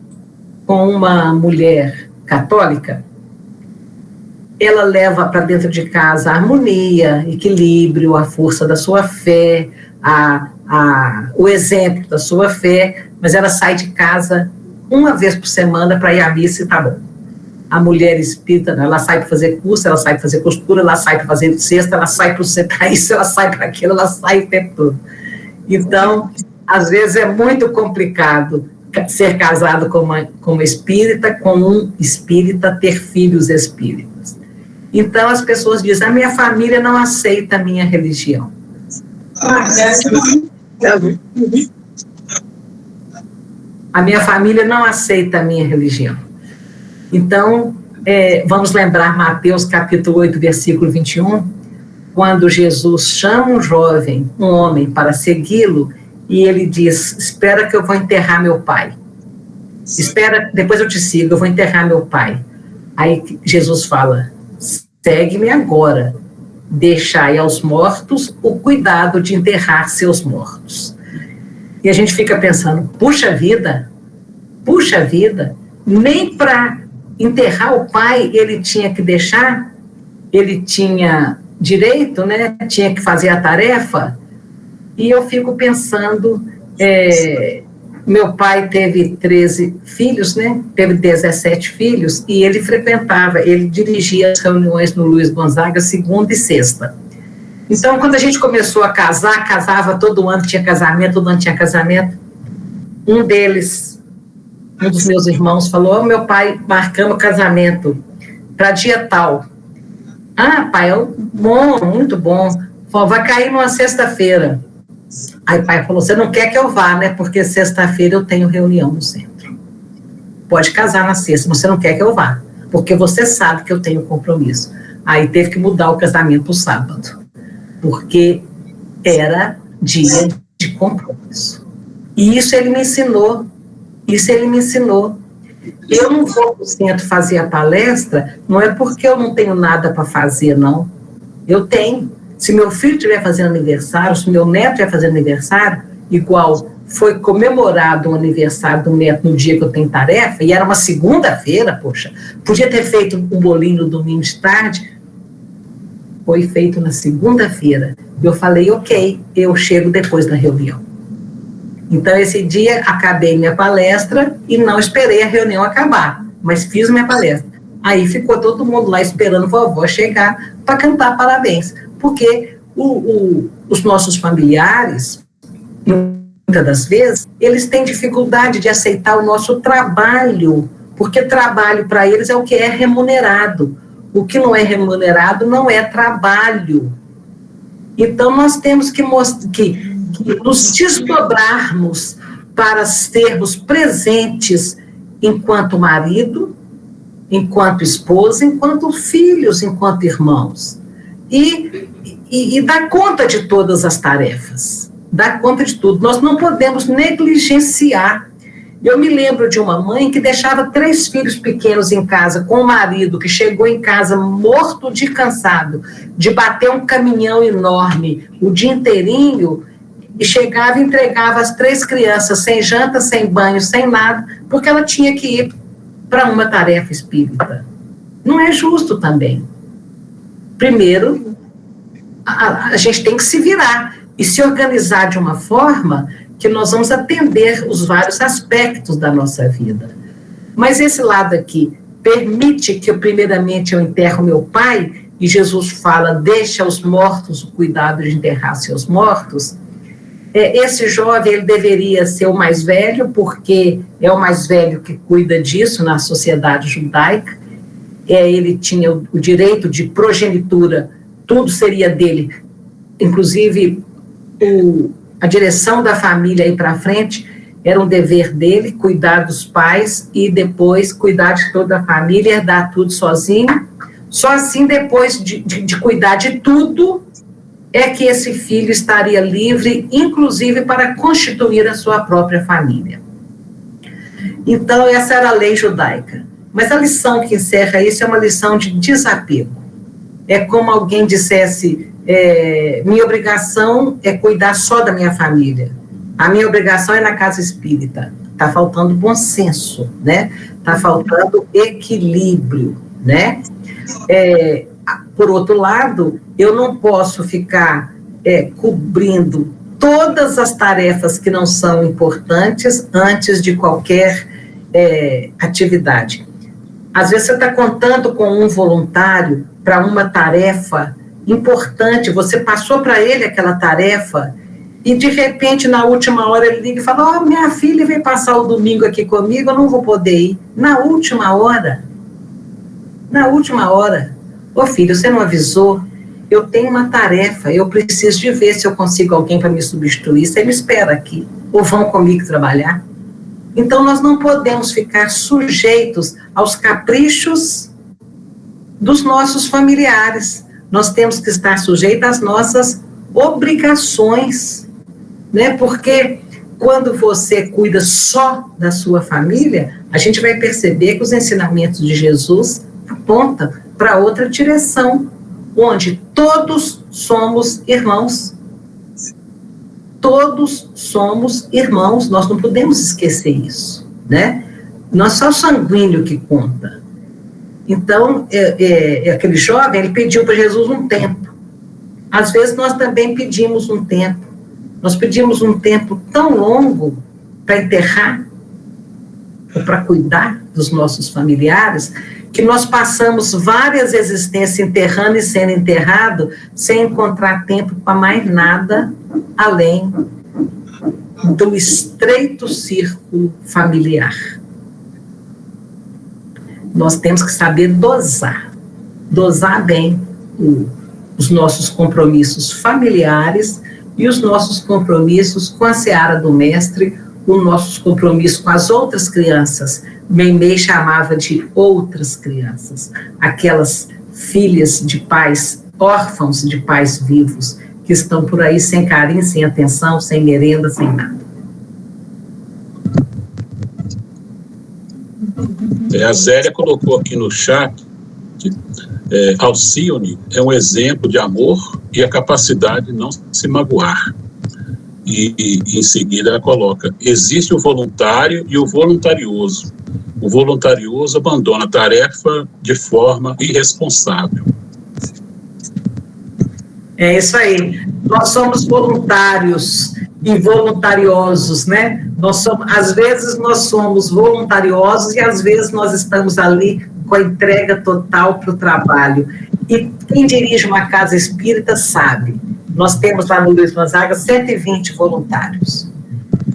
com uma mulher católica, ela leva para dentro de casa a harmonia, equilíbrio, a força da sua fé, o exemplo da sua fé, mas ela sai de casa uma vez por semana para ir à missa e tá bom. A mulher espírita, ela sai para fazer curso, ela sai para fazer costura, ela sai para fazer cesta, ela sai para isso, ela sai para aquilo, ela sai o tempo todo. Então, às vezes é muito complicado ser casado com uma espírita, com um espírita, ter filhos espíritas. Então, as pessoas dizem, a minha família não aceita a minha religião. A minha família não aceita a minha religião. Então, vamos lembrar Mateus capítulo 8, versículo 21, quando Jesus chama um homem para segui-lo, e ele diz, espera que eu vou enterrar meu pai. Espera, depois eu te sigo, eu vou enterrar meu pai. Aí Jesus fala, segue-me agora, deixai aos mortos o cuidado de enterrar seus mortos. E a gente fica pensando, puxa vida, nem para enterrar o pai ele tinha que deixar, ele tinha direito, né? Tinha que fazer a tarefa. E eu fico pensando, meu pai teve 13 filhos, né? Teve 17 filhos, e ele dirigia as reuniões no Luiz Gonzaga, segunda e sexta. Então, quando a gente começou a casar, casava todo ano, tinha casamento, todo ano tinha casamento. Um dos meus irmãos falou, meu pai, marcamos casamento para dia tal. Ah, pai, bom, muito bom. Falou, vai cair numa sexta-feira. Aí o pai falou, você não quer que eu vá, né? Porque sexta-feira eu tenho reunião no centro. Pode casar na sexta, mas você não quer que eu vá. Porque você sabe que eu tenho compromisso. Aí teve que mudar o casamento para o sábado. Porque era dia de compromisso. E isso ele me ensinou. Eu não vou para o centro fazer a palestra, não é porque eu não tenho nada para fazer, não. Eu tenho. Se meu filho estiver fazendo aniversário, se meu neto estiver fazendo aniversário, igual foi comemorado o aniversário do neto no dia que eu tenho tarefa, e era uma segunda-feira, poxa, podia ter feito um bolinho no domingo de tarde, foi feito na segunda-feira. Eu falei, ok, eu chego depois da reunião. Então, esse dia, acabei minha palestra e não esperei a reunião acabar, mas fiz minha palestra. Aí ficou todo mundo lá esperando a vovó chegar para cantar parabéns, porque os nossos familiares, muitas das vezes, eles têm dificuldade de aceitar o nosso trabalho, porque trabalho para eles é o que é remunerado. O que não é remunerado não é trabalho. Então, nós temos que nos desdobrarmos para sermos presentes enquanto marido, enquanto esposa, enquanto filhos, enquanto irmãos. E dar conta de todas as tarefas, dar conta de tudo. Nós não podemos negligenciar. Eu me lembro de uma mãe que deixava 3 filhos pequenos em casa, com o marido que chegou em casa morto de cansado, de bater um caminhão enorme o dia inteirinho, e chegava e entregava as 3 crianças sem janta, sem banho, sem nada, porque ela tinha que ir para uma tarefa espírita. Não é justo também. Primeiro, a gente tem que se virar e se organizar de uma forma que nós vamos atender os vários aspectos da nossa vida. Mas esse lado aqui permite que primeiramente eu enterro meu pai, e Jesus fala, deixa aos mortos o cuidado de enterrar seus mortos. Esse jovem, ele deveria ser o mais velho, porque é o mais velho que cuida disso na sociedade judaica. Ele tinha o direito de progenitura, tudo seria dele, inclusive a direção da família aí para frente era um dever dele, cuidar dos pais e depois cuidar de toda a família, herdar tudo sozinho. Só assim, depois de cuidar de tudo, é que esse filho estaria livre, inclusive para constituir a sua própria família. Então, essa era a lei judaica. Mas a lição que encerra isso é uma lição de desapego. É como alguém dissesse, minha obrigação é cuidar só da minha família. A minha obrigação é na casa espírita. Está faltando bom senso, né? Está faltando equilíbrio, né? Por outro lado, eu não posso ficar cobrindo todas as tarefas que não são importantes antes de qualquer atividade. Às vezes você está contando com um voluntário para uma tarefa importante, você passou para ele aquela tarefa e, de repente, na última hora, ele liga e fala, minha filha veio passar o domingo aqui comigo, eu não vou poder ir. Na última hora. Filho, você não avisou? Eu tenho uma tarefa, eu preciso de ver se eu consigo alguém para me substituir, você me espera aqui, ou vão comigo trabalhar. Então, nós não podemos ficar sujeitos aos caprichos dos nossos familiares. Nós temos que estar sujeitos às nossas obrigações, né? Porque quando você cuida só da sua família, a gente vai perceber que os ensinamentos de Jesus apontam para outra direção, onde todos somos irmãos. Todos somos irmãos, nós não podemos esquecer isso, né? Não é só o sanguíneo que conta. Então, aquele jovem, ele pediu para Jesus um tempo. Às vezes, nós também pedimos um tempo. Nós pedimos um tempo tão longo para enterrar, ou para cuidar dos nossos familiares, que nós passamos várias existências enterrando e sendo enterrado, sem encontrar tempo para mais nada, além do estreito círculo familiar. Nós temos que saber dosar bem os nossos compromissos familiares e os nossos compromissos com a seara do mestre, os nossos compromissos com as outras crianças. Meimei chamava de outras crianças, aquelas filhas de pais órfãos de pais vivos, que estão por aí sem carinho, sem atenção, sem merenda, sem nada. A Zélia colocou aqui no chat, Alcione é um exemplo de amor e a capacidade de não se magoar. E em seguida ela coloca, existe o voluntário e o voluntarioso. O voluntarioso abandona a tarefa de forma irresponsável. É isso aí. Nós somos voluntários e voluntariosos, né? Às vezes nós somos voluntariosos e às vezes nós estamos ali com a entrega total para o trabalho. E quem dirige uma casa espírita sabe. Nós temos lá no Luiz Gonzaga 120 voluntários.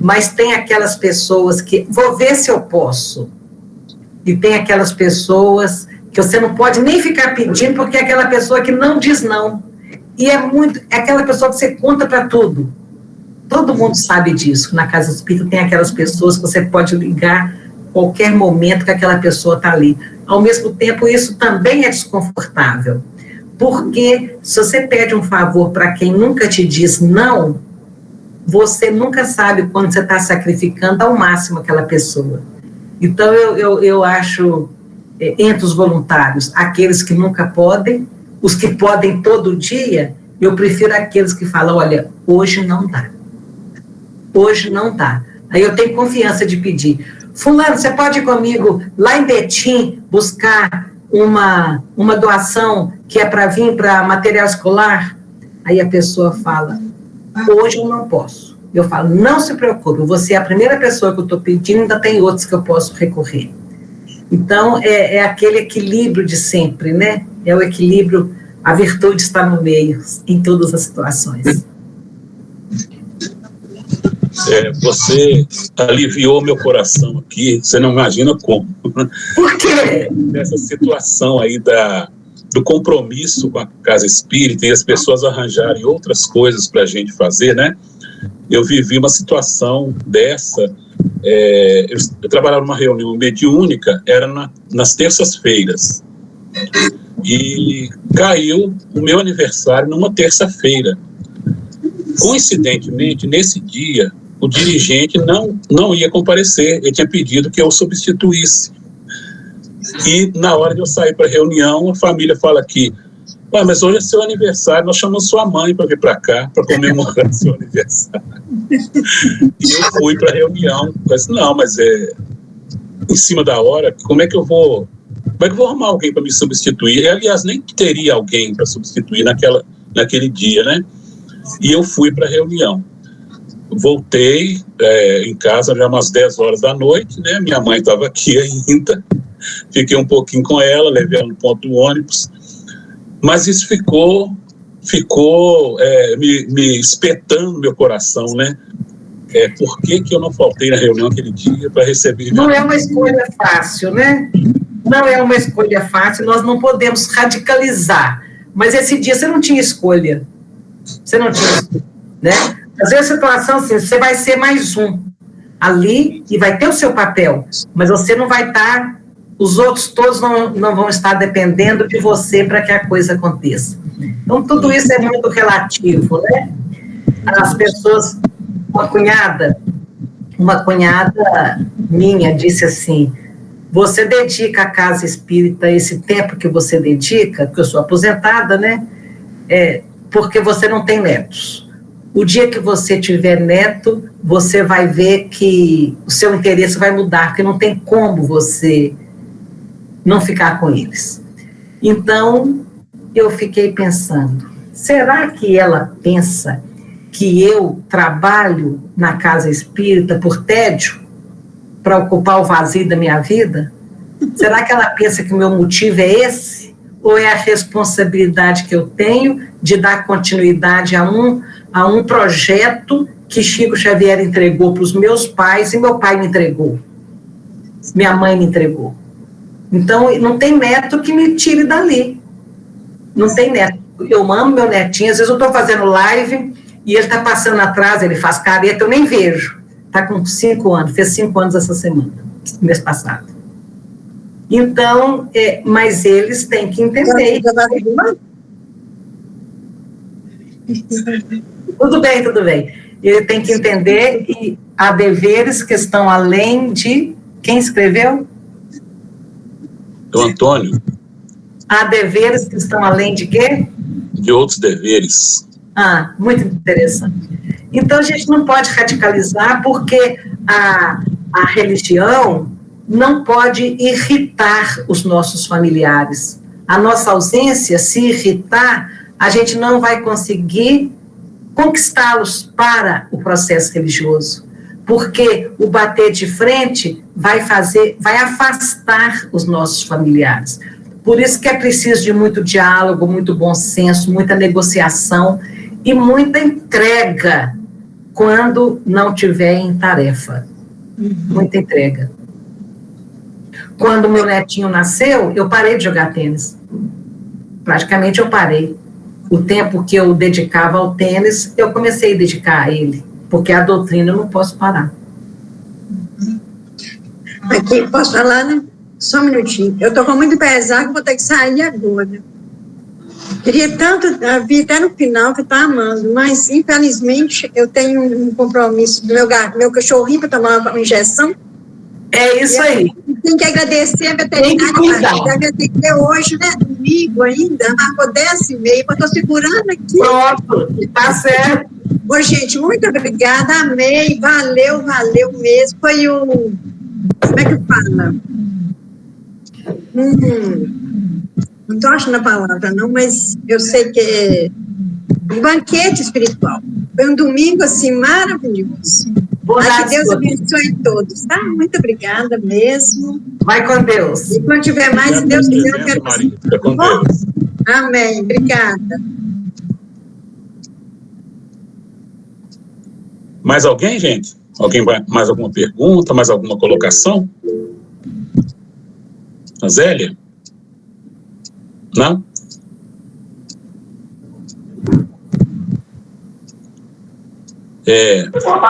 Mas tem aquelas pessoas que, vou ver se eu posso. E tem aquelas pessoas que você não pode nem ficar pedindo, porque é aquela pessoa que não diz não. E é aquela pessoa que você conta para tudo. Todo mundo sabe disso. Na casa espírita tem aquelas pessoas que você pode ligar qualquer momento que aquela pessoa está ali. Ao mesmo tempo, isso também é desconfortável. Porque se você pede um favor para quem nunca te diz não, você nunca sabe quando você está sacrificando ao máximo aquela pessoa. Então, eu acho, entre os voluntários, aqueles que nunca podem, os que podem todo dia, eu prefiro aqueles que falam, olha, hoje não dá. Hoje não dá. Aí eu tenho confiança de pedir. Fulano, você pode ir comigo lá em Betim buscar uma doação que é para vir para material escolar? Aí a pessoa fala, hoje eu não posso. Eu falo, não se preocupe, você é a primeira pessoa que eu estou pedindo, ainda tem outros que eu posso recorrer. Então, é aquele equilíbrio de sempre, né? É o equilíbrio, a virtude está no meio, em todas as situações. Você aliviou meu coração aqui, você não imagina como. Por quê? Nessa situação aí do compromisso com a casa espírita e as pessoas arranjarem outras coisas para a gente fazer, né? Eu vivi uma situação dessa, eu trabalhava numa reunião mediúnica, era nas terças-feiras, e caiu o meu aniversário numa terça-feira. Coincidentemente, nesse dia, o dirigente não ia comparecer, ele tinha pedido que eu substituísse. E na hora de eu sair para a reunião, a família fala aqui, mas hoje é seu aniversário, nós chamamos sua mãe para vir para cá, para comemorar seu aniversário. E eu fui para a reunião, disse, não, mas em cima da hora, como é que eu vou arrumar alguém para me substituir? E, aliás, nem teria alguém para substituir naquele dia, né? E eu fui para a reunião. Voltei em casa já umas 10 horas da noite, né? Minha mãe estava aqui ainda, fiquei um pouquinho com ela, levei ela no ponto do ônibus, mas isso ficou me espetando no meu coração, né? Por que eu não faltei na reunião aquele dia para receber... Não é uma escolha fácil, né? Não é uma escolha fácil, nós não podemos radicalizar, mas esse dia você não tinha escolha. Você não tinha escolha, né? Às vezes a situação assim, você vai ser mais um ali e vai ter o seu papel, mas você não vai estar, os outros todos não vão estar dependendo de você para que a coisa aconteça. Então, tudo isso é muito relativo, né? As pessoas, uma cunhada minha disse assim, você dedica à casa espírita esse tempo que você dedica, porque eu sou aposentada, né? Porque você não tem netos. O dia que você tiver neto, você vai ver que o seu interesse vai mudar, porque não tem como você não ficar com eles. Então, eu fiquei pensando, será que ela pensa que eu trabalho na casa espírita por tédio, para ocupar o vazio da minha vida? Será que ela pensa que o meu motivo é esse? Ou é a responsabilidade que eu tenho de dar continuidade a um projeto que Chico Xavier entregou para os meus pais e meu pai me entregou, minha mãe me entregou? Então, não tem neto que me tire dali. Não tem neto. Eu amo meu netinho, às vezes eu estou fazendo live e ele está passando atrás, ele faz careta, eu nem vejo. Está com 5 anos, fez 5 anos essa semana, mês passado. Então, mas eles têm que entender. Tudo bem. Ele tem que entender e há deveres que estão além de... Quem escreveu? É o Antônio. Há deveres que estão além de quê? De outros deveres. Muito interessante. Então, a gente não pode radicalizar porque a religião não pode irritar os nossos familiares. A nossa ausência, se irritar, a gente não vai conseguir conquistá-los para o processo religioso, porque o bater de frente vai afastar os nossos familiares. Por isso que é preciso de muito diálogo, muito bom senso, muita negociação e muita entrega quando não tiver em tarefa. Muita entrega. Quando meu netinho nasceu, eu parei de jogar tênis. Praticamente eu parei. O tempo que eu dedicava ao tênis, eu comecei a dedicar a ele, porque a doutrina eu não posso parar. Aqui, posso falar, né? Só um minutinho. Eu estou com muito pesar que vou ter que sair agora. Queria tanto vir até no final, que eu estou amando, mas, infelizmente, eu tenho um compromisso do meu cachorrinho para tomar uma injeção. É isso aí. Tem que agradecer a veterinária, deve atender hoje, né? Domingo ainda, marcou 10h30, eu estou segurando aqui. Pronto, tá certo. Ô, gente, muito obrigada, amei, valeu mesmo. Foi o... Como é que fala? Não estou achando a palavra, não, mas eu sei que é um banquete espiritual. Foi um domingo, assim, maravilhoso. Que Deus abençoe todos, tá? Muito obrigada mesmo. Vai com Deus. E quando tiver mais, se Deus quiser, eu quero... Fica com Deus. Amém, obrigada. Mais alguém, gente? Mais alguma pergunta, mais alguma colocação? A Zélia? Não?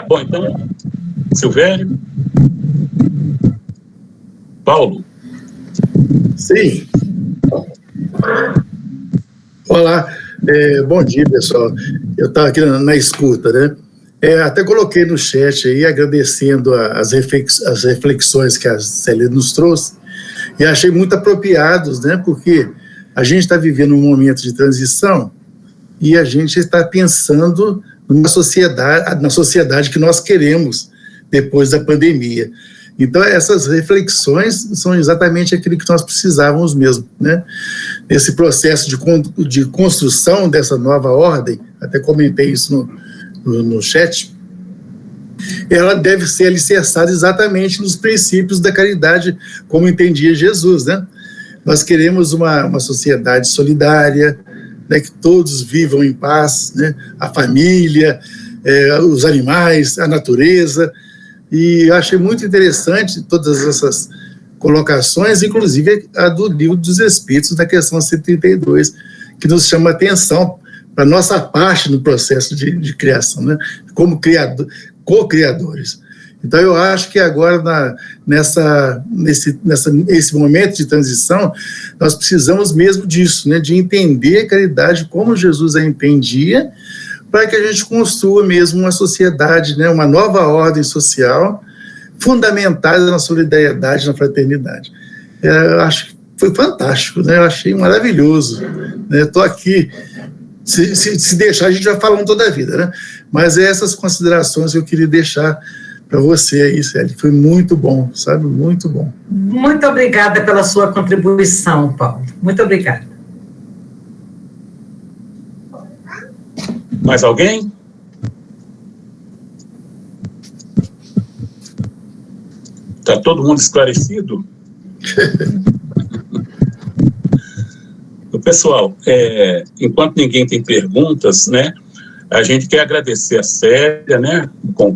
Bom, então, Silvério? Paulo? Sim. Olá, bom dia, pessoal. Eu estava aqui na escuta, né? Até coloquei no chat aí, agradecendo as reflexões que a Célia nos trouxe, e achei muito apropriados, né? Porque a gente está vivendo um momento de transição e a gente está pensando na sociedade que nós queremos depois da pandemia. Então, essas reflexões são exatamente aquilo que nós precisávamos mesmo, né? Esse processo de construção dessa nova ordem, até comentei isso no chat, ela deve ser alicerçada exatamente nos princípios da caridade, como entendia Jesus, né? Nós queremos uma sociedade solidária, né, que todos vivam em paz, né? A família, os animais, a natureza, e eu achei muito interessante todas essas colocações, inclusive a do Livro dos Espíritos, na questão 132, que nos chama a atenção para a nossa parte no processo de criação, né? Como co-criadores. Então, eu acho que agora, nesse momento de transição, nós precisamos mesmo disso, né? De entender a caridade como Jesus a entendia, para que a gente construa mesmo uma sociedade, né? Uma nova ordem social, fundamentada na solidariedade, na fraternidade. Eu acho que foi fantástico, né? Eu achei maravilhoso. Estou aqui, se deixar, a gente vai falando toda a vida, né? Mas essas considerações que eu queria deixar para você aí, Célia. Foi muito bom, sabe? Muito bom. Muito obrigada pela sua contribuição, Paulo. Muito obrigada. Mais alguém? Está todo mundo esclarecido? Pessoal, enquanto ninguém tem perguntas, né, a gente quer agradecer a Célia, né, por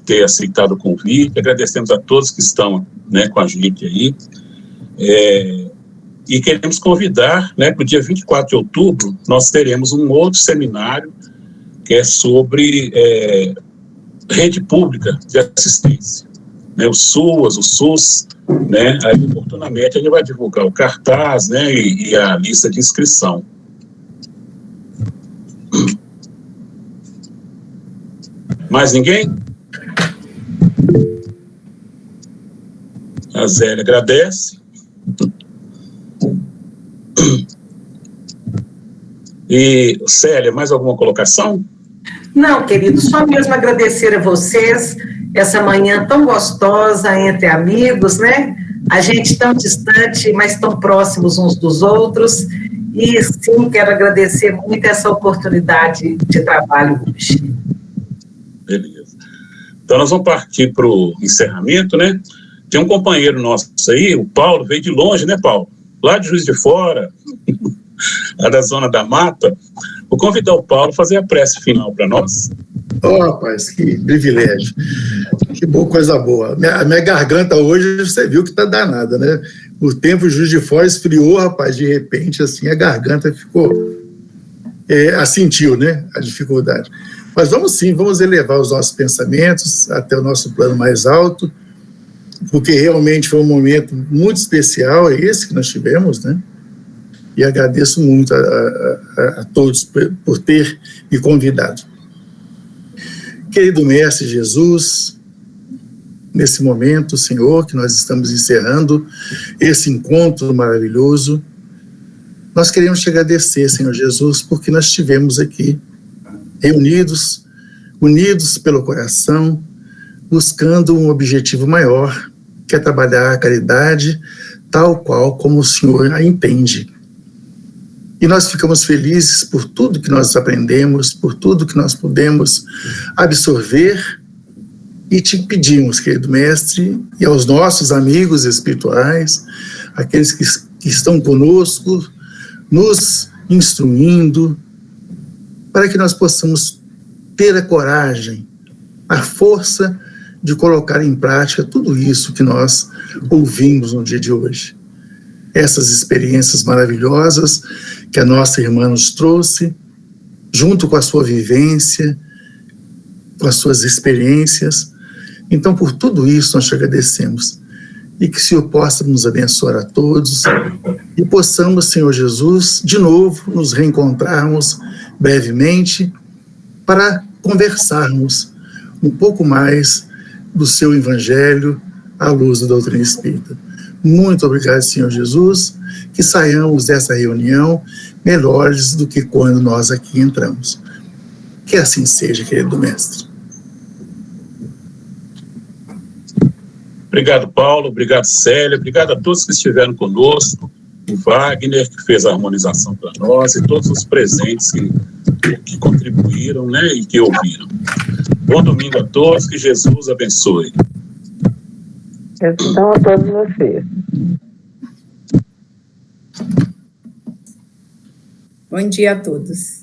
ter aceitado o convite, agradecemos a todos que estão, né, com a gente aí, e queremos convidar, né, para o dia 24 de outubro, nós teremos um outro seminário que é sobre rede pública de assistência, né, o SUS, né, aí oportunamente a gente vai divulgar o cartaz, né, e a lista de inscrição. Mais ninguém? A Zélia agradece. E, Célia, mais alguma colocação? Não, querido, só mesmo agradecer a vocês essa manhã tão gostosa entre amigos, né? A gente tão distante, mas tão próximos uns dos outros. E sim, quero agradecer muito essa oportunidade de trabalho hoje. Beleza. Então, nós vamos partir para o encerramento, né? Tem um companheiro nosso aí, o Paulo, veio de longe, né, Paulo? Lá de Juiz de Fora, lá da Zona da Mata. Vou convidar o Paulo a fazer a prece final para nós. Rapaz, que privilégio. Que boa, coisa boa. A minha garganta hoje, você viu que está danada, né? O tempo Juiz de Fora esfriou, rapaz, de repente, assim, a garganta ficou... sentiu, né, a dificuldade. Mas vamos sim, vamos elevar os nossos pensamentos até o nosso plano mais alto, porque realmente foi um momento muito especial, esse que nós tivemos, né? E agradeço muito a todos por ter me convidado. Querido Mestre Jesus, nesse momento, Senhor, que nós estamos encerrando esse encontro maravilhoso, nós queremos te agradecer, Senhor Jesus, porque nós estivemos aqui, reunidos, unidos pelo coração, buscando um objetivo maior, que é trabalhar a caridade tal qual como o Senhor a entende. E nós ficamos felizes por tudo que nós aprendemos, por tudo que nós pudemos absorver, e te pedimos, querido Mestre, e aos nossos amigos espirituais, aqueles que estão conosco, nos instruindo, para que nós possamos ter a coragem, a força de colocar em prática tudo isso que nós ouvimos no dia de hoje. Essas experiências maravilhosas que a nossa irmã nos trouxe, junto com a sua vivência, com as suas experiências. Então, por tudo isso, nós te agradecemos. E que o Senhor possa nos abençoar a todos e possamos, Senhor Jesus, de novo nos reencontrarmos brevemente para conversarmos um pouco mais do seu Evangelho à luz da doutrina espírita. Muito obrigado, Senhor Jesus, que saiamos dessa reunião melhores do que quando nós aqui entramos. Que assim seja, querido Mestre. Obrigado, Paulo, obrigado, Célia, obrigado a todos que estiveram conosco, o Wagner, que fez a harmonização para nós, e todos os presentes que contribuíram, né, e que ouviram. Bom domingo a todos, que Jesus abençoe. Então, a todos vocês. Bom dia a todos.